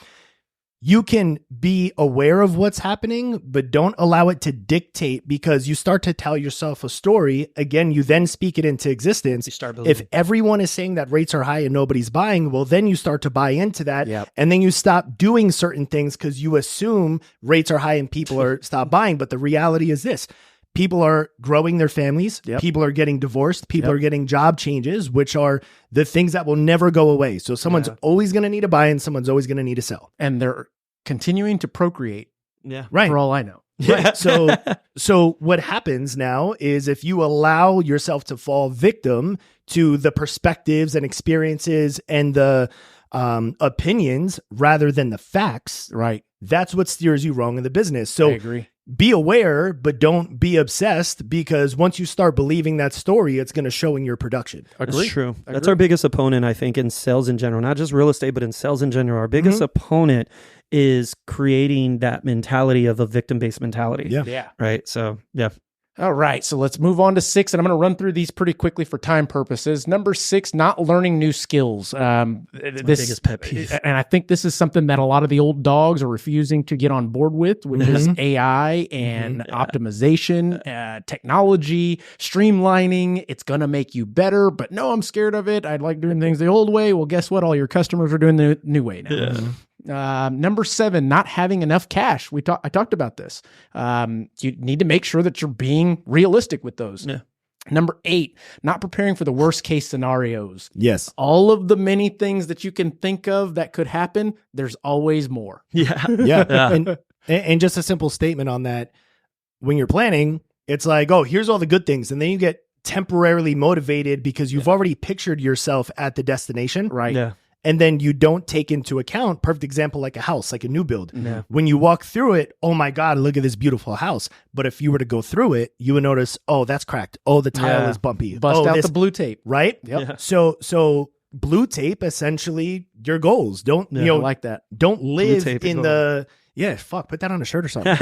You can be aware of what's happening, but don't allow it to dictate, because you start to tell yourself a story. Again, you then speak it into existence. You start believing. If everyone is saying that rates are high and nobody's buying, well, then you start to buy into that. And then you stop doing certain things because you assume rates are high and people are stop buying. But the reality is this. People are growing their families. People are getting divorced. People are getting job changes, which are the things that will never go away. So someone's always going to need to buy and someone's always going to need to sell. And they're continuing to procreate. Right. For all I know. Right. So what happens now is, if you allow yourself to fall victim to the perspectives and experiences and the opinions rather than the facts, right, that's what steers you wrong in the business. So I agree. be aware, but don't be obsessed, because once you start believing that story, it's going to show in your production. That's true. That's our biggest opponent, I think, in sales in general, not just real estate, but in sales in general. Our biggest opponent is creating that mentality of a victim-based mentality. Yeah. Right. So, yeah. All right, so let's move on to 6, and I'm going to run through these pretty quickly for time purposes. Number 6, not learning new skills. That's my biggest pet peeve. And I think this is something that a lot of the old dogs are refusing to get on board with, which is AI and optimization, technology, streamlining. It's going to make you better, but no, I'm scared of it. I'd like doing things the old way. Well, guess what? All your customers are doing the new way now. Yeah. Number 7, not having enough cash. I talked about this. You need to make sure that you're being realistic with those. Yeah. Number 8, not preparing for the worst case scenarios. Yes. All of the many things that you can think of that could happen, there's always more. Yeah. Yeah. And just a simple statement on that. When you're planning, it's like, oh, here's all the good things. And then you get temporarily motivated because you've already pictured yourself at the destination. Right. Yeah. And then you don't take into account, perfect example, like a house, like a new build. Yeah. When you walk through it, oh my God, look at this beautiful house. But if you were to go through it, you would notice, oh, that's cracked. Oh, the tile is bumpy. Bust out the blue tape. Right? Yep. Yeah. So blue tape, essentially your goals. Don't, I like that. don't live tape in is the, put that on a shirt or something.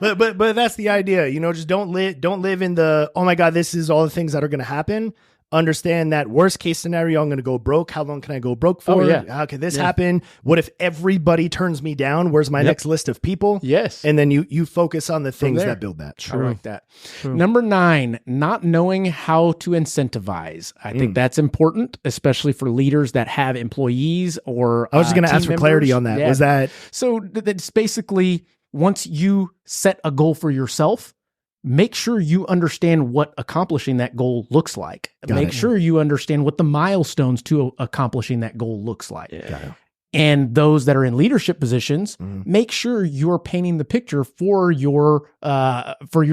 But that's the idea, just don't live in the, oh my God, this is all the things that are going to happen. Understand that worst case scenario, I'm going to go broke. How long can I go broke for? How can this happen? What if everybody turns me down? Where's my next list of people? Yes. And then you focus on the things that build that. I like that. Number 9, not knowing how to incentivize. I think that's important, especially for leaders that have employees or I was just going to ask for clarity on that. Yeah. Was that? So that's basically, once you set a goal for yourself, make sure you understand what accomplishing that goal looks like. Make sure you understand what the milestones to accomplishing that goal looks like. Yeah. And those that are in leadership positions, make sure you're painting the picture for your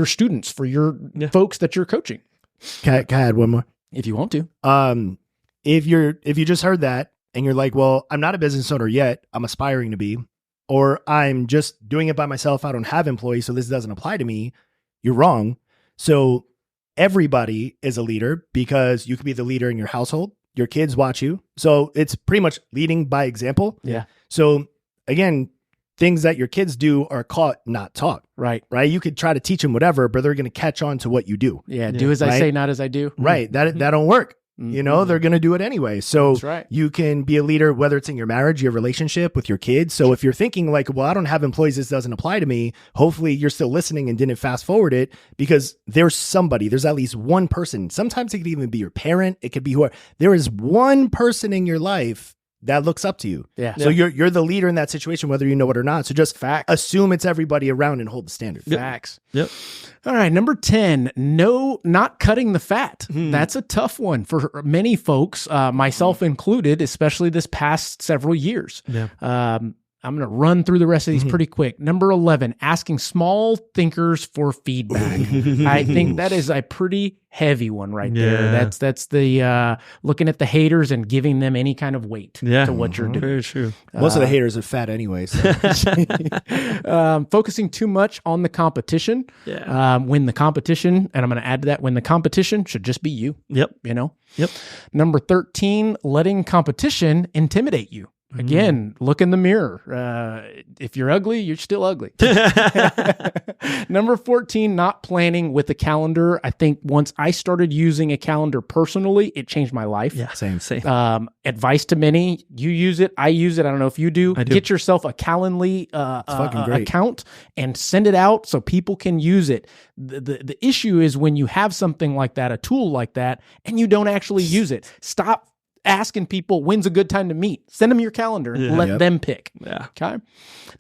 students, for your folks that you're coaching. Can I add one more? If you want to. If you just heard that and you're like, well, I'm not a business owner yet, I'm aspiring to be, or I'm just doing it by myself, I don't have employees, so this doesn't apply to me. You're wrong. So everybody is a leader, because you could be the leader in your household. Your kids watch you. So it's pretty much leading by example. Yeah. So again, things that your kids do are caught, not taught. Right. You could try to teach them whatever, but they're going to catch on to what you do. Yeah. Do as I say, not as I do. Right. That don't work. They're going to do it anyway. So That's right. You can be a leader, whether it's in your marriage, your relationship with your kids. So if you're thinking like, well, I don't have employees, this doesn't apply to me. Hopefully you're still listening and didn't fast forward it, because there's at least one person. Sometimes it could even be your parent. It could be whoever. There is one person in your life that looks up to you. Yeah. So you're the leader in that situation, whether you know it or not. So just assume it's everybody around and hold the standard. Facts. Yep. All right. Number 10, not cutting the fat. That's a tough one for many folks, myself included, especially this past several years. Yeah. I'm going to run through the rest of these pretty quick. Number 11, asking small thinkers for feedback. I think that is a pretty heavy one right there. That's the looking at the haters and giving them any kind of weight to what you're doing. Very true. Most of the haters are fat anyway. So. Focusing too much on the competition. Yeah. When the competition, and I'm going to add to that, when the competition should just be you. Yep. Yep. Number 13, letting competition intimidate you. Again, look in the mirror. If you're ugly, you're still ugly. Number 14, not planning with a calendar. I think once I started using a calendar personally, it changed my life. Yeah, same. Advice to many, you use it, I use it. I don't know if you do. I do. Get yourself a Calendly account and send it out so people can use it. The issue is when you have something like that, a tool like that, and you don't actually use it. Stop asking people when's a good time to meet. Send them your calendar. Let them pick. Yeah. Okay.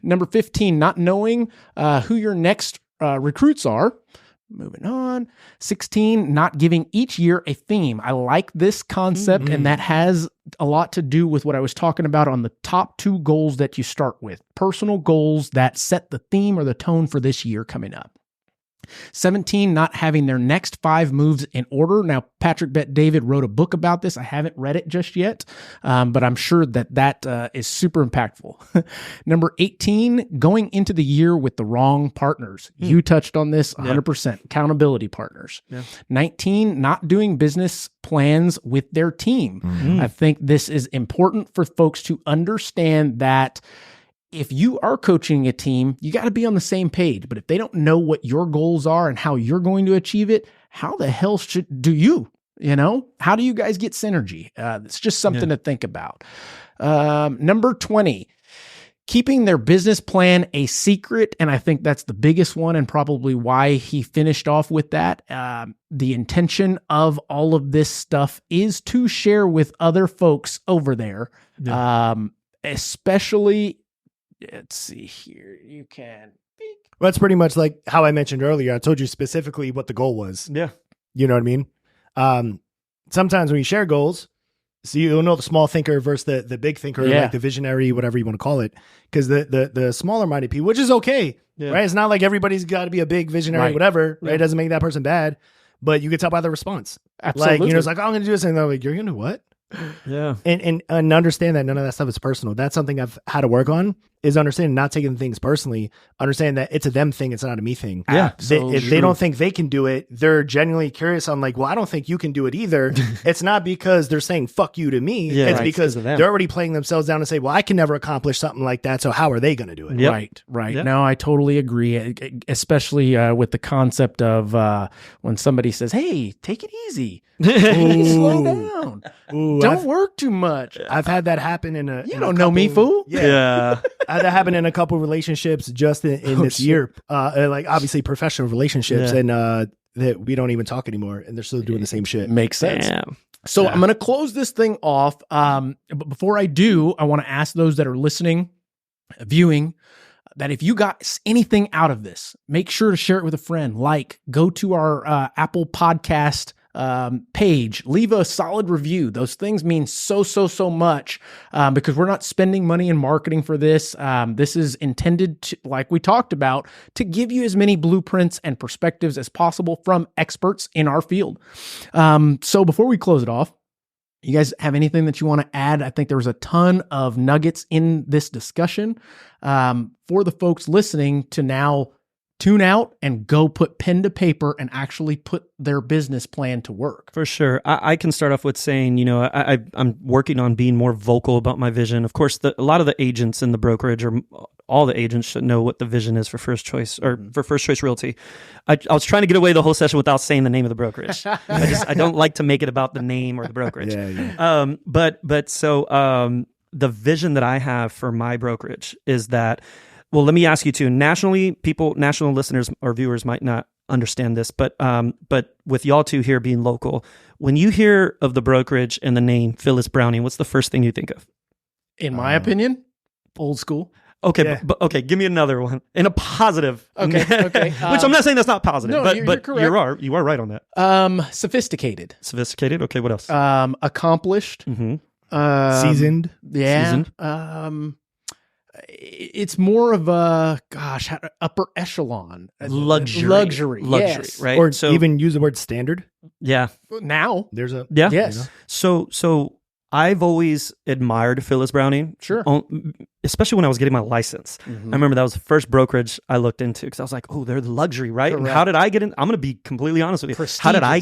Number 15, not knowing who your next recruits are. Moving on. 16, not giving each year a theme. I like this concept, and that has a lot to do with what I was talking about on the top 2 goals that you start with. Personal goals that set the theme or the tone for this year coming up. 17, not having their next 5 moves in order. Now, Patrick Bet-David wrote a book about this. I haven't read it just yet, but I'm sure that is super impactful. Number 18, going into the year with the wrong partners. You touched on this 100%. Accountability partners. 19, not doing business plans with their team. I think this is important for folks to understand that if you are coaching a team, you got to be on the same page. But if they don't know what your goals are and how you're going to achieve it, how the hell do you? How do you guys get synergy? It's just something to think about. Number 20, keeping their business plan a secret. And I think that's the biggest one and probably why he finished off with that. The intention of all of this stuff is to share with other folks over there, especially... Let's see here. You can. Well, that's pretty much like how I mentioned earlier. I told you specifically what the goal was. Yeah. You know what I mean? Sometimes when you share goals, so you'll know the small thinker versus the big thinker, like the visionary, whatever you want to call it. Because the smaller minded people, which is okay, right? It's not like everybody's got to be a big visionary, whatever, right? It doesn't make that person bad, but you can tell by the response. Absolutely. Like, it's like, oh, I'm going to do this. And they're like, you're going to what? Yeah. And understand that none of that stuff is personal. That's something I've had to work on, is understanding not taking things personally, understand that it's a them thing, it's not a me thing. Yeah. If they don't think they can do it, they're genuinely curious on like, well, I don't think you can do it either. It's not because they're saying fuck you to me. It's because they're already playing themselves down and say, well, I can never accomplish something like that. So how are they going to do it? Yep. Right. Yep. No, I totally agree. Especially with the concept of when somebody says, hey, take it easy. Slow down. Don't work too much. I've had that happen in a. You don't know me, fool. Yeah. I had that happen in a couple of relationships just in this year. Like obviously professional relationships, and that we don't even talk anymore, and they're still doing the same shit. Makes sense. Damn. So I'm going to close this thing off. But before I do, I want to ask those that are listening, viewing, that if you got anything out of this, make sure to share it with a friend. Go to our Apple Podcast page, leave a solid review. Those things mean so much because we're not spending money in marketing for this. This is intended to, like we talked about, to give you as many blueprints and perspectives as possible from experts in our field. So before we close it off, you guys have anything that you want to add? I think there was a ton of nuggets in this discussion for the folks listening to now tune out and go put pen to paper and actually put their business plan to work. For sure. I can start off with saying, I'm working on being more vocal about my vision. Of course, a lot of the agents in the brokerage, or all the agents, should know what the vision is for First Choice, or for First Choice Realty. I was trying to get away the whole session without saying the name of the brokerage. I don't like to make it about the name or the brokerage. The vision that I have for my brokerage is that, well, let me ask you too. National listeners or viewers might not understand this, but with y'all two here being local, when you hear of the brokerage and the name Phyllis Browning, what's the first thing you think of? In my opinion, old school. Okay, okay, give me another one in a positive. Okay. Which I'm not saying that's not positive, but you're correct. you are right on that. Sophisticated. Sophisticated. Okay, what else? Accomplished. Mm-hmm. Seasoned. Yeah. Seasoned. It's more of a upper echelon luxury, yes. Right? Or even use the word standard. Yeah. Now there's a yes. So I've always admired Phyllis Browning. Sure. Especially when I was getting my license. Mm-hmm. I remember that was the first brokerage I looked into because I was like, oh, they're the luxury, right? Correct. And how did I get in? I'm going to be completely honest with you. How did I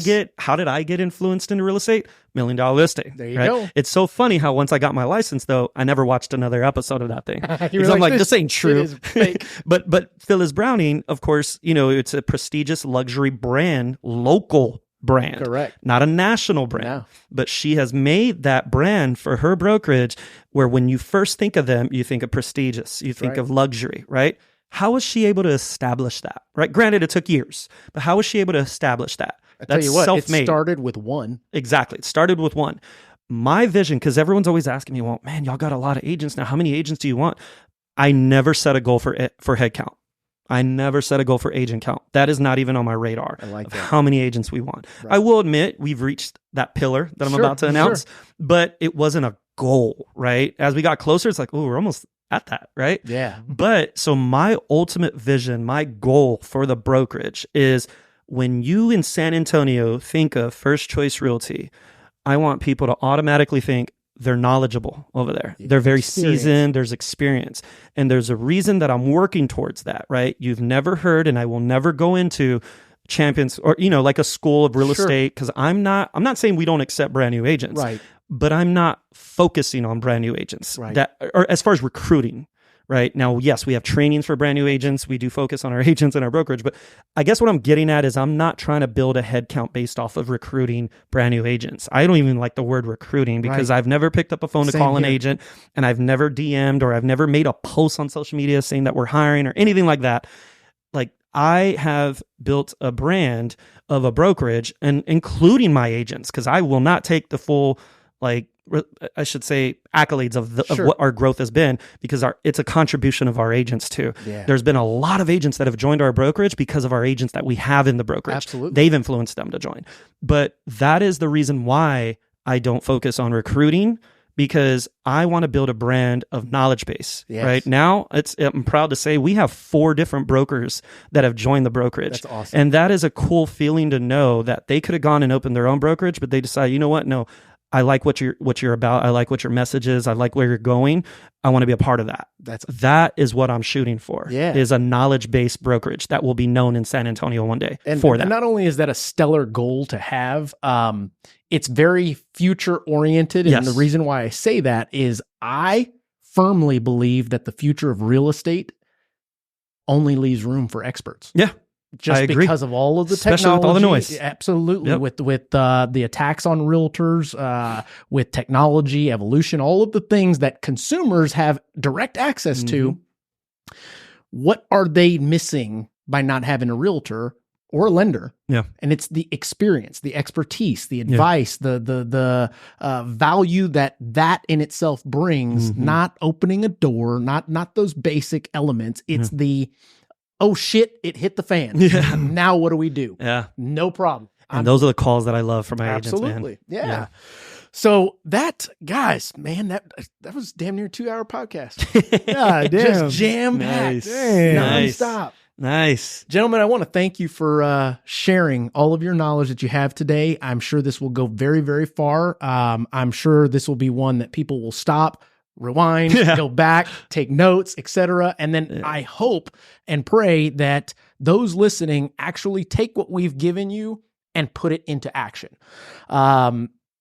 get influenced into real estate? $1 million listing. There you go. It's so funny how once I got my license, though, I never watched another episode of that thing. Because I'm like, this ain't true. It is fake. But Phyllis Browning, of course, it's a prestigious luxury brand, local brand. Correct. Not a national brand. No. But she has made that brand for her brokerage where when you first think of them, you think of prestigious, you think of luxury, right? How was she able to establish that, right? Granted, it took years, but how was she able to establish that? I tell you what, self-made. It started with one. Exactly. It started with one. My vision, because everyone's always asking me, well, man, y'all got a lot of agents now. How many agents do you want? I never set a goal for head count. I never set a goal for agent count. That is not even on my radar of how many agents we want. Right. I will admit we've reached that pillar that I'm about to announce, but it wasn't a goal, right? As we got closer, it's like, oh, we're almost at that, right? Yeah. But so my ultimate vision, my goal for the brokerage is when you in San Antonio think of First Choice Realty, I want people to automatically think they're knowledgeable over there. They're very seasoned. There's experience. And there's a reason that I'm working towards that, right? You've never heard, and I will never go into champions or, like a school of real estate, because I'm not saying we don't accept brand new agents, Right. but I'm not focusing on brand new agents Right. or as far as recruiting. Right now, yes, we have trainings for brand new agents. We do focus on our agents and our brokerage, but I guess what I'm getting at is I'm not trying to build a head count based off of recruiting brand new agents. I don't even like the word recruiting because I've never picked up a phone to call an agent, and I've never DM'd or I've never made a post on social media saying that we're hiring or anything like that. Like, I have built a brand of a brokerage, and including my agents, because I will not take the full, I should say, accolades of what our growth has been, because it's a contribution of our agents too. Yeah. There's been a lot of agents that have joined our brokerage because of our agents that we have in the brokerage. Absolutely. They've influenced them to join. But that is the reason why I don't focus on recruiting, because I want to build a brand of knowledge base. Yes. Right now, I'm proud to say we have 4 different brokers that have joined the brokerage. That's awesome. And that is a cool feeling to know that they could have gone and opened their own brokerage, but they decided, you know what? No, I like what you're about. I like what your message is. I like where you're going. I want to be a part of that. That is what I'm shooting for. Yeah. Is a knowledge-based brokerage that will be known in San Antonio one day and for that. And not only is that a stellar goal to have, it's very future oriented. And the reason why I say that is I firmly believe that the future of real estate only leaves room for experts. Yeah. Just because of all of the especially technology, with all the noise. Absolutely. Yep. With the attacks on realtors, with technology, evolution, all of the things that consumers have direct access to. What are they missing by not having a realtor or a lender? Yeah. And it's the experience, the expertise, the advice, the value that in itself brings, not opening a door, not those basic elements. It's the, oh shit, it hit the fan. Yeah. Now what do we do? Yeah. No problem. And those are the calls that I love from my agents, man. Absolutely. Yeah. So that, guys, man, that was damn near 2-hour podcast. Yeah, damn. Just jam-packed. Nice. Nonstop. Nice. Gentlemen, I want to thank you for sharing all of your knowledge that you have today. I'm sure this will go very, very far. I'm sure this will be one that people will stop, rewind, go back, take notes, etc. And then I hope and pray that those listening actually take what we've given you and put it into action.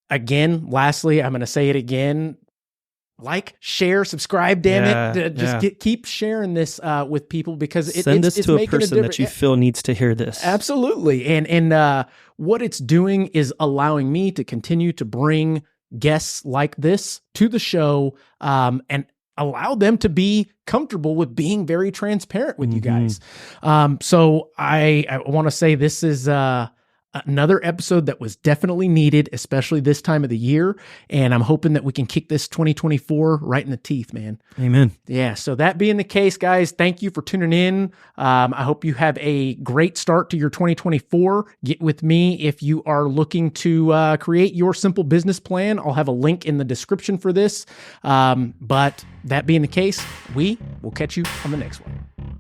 Again, lastly, I'm going to say it again. Like, share, subscribe, damn it. Just keep sharing this with people, because it's to a making person that you feel needs to hear this. Absolutely. And what it's doing is allowing me to continue to bring guests like this to the show, and allow them to be comfortable with being very transparent with you guys. So I want to say this is another episode that was definitely needed, especially this time of the year. And I'm hoping that we can kick this 2024 right in the teeth, man. Amen. Yeah. So that being the case, guys, thank you for tuning in. I hope you have a great start to your 2024. Get with me if you are looking to create your simple business plan. I'll have a link in the description for this. But that being the case, we will catch you on the next one.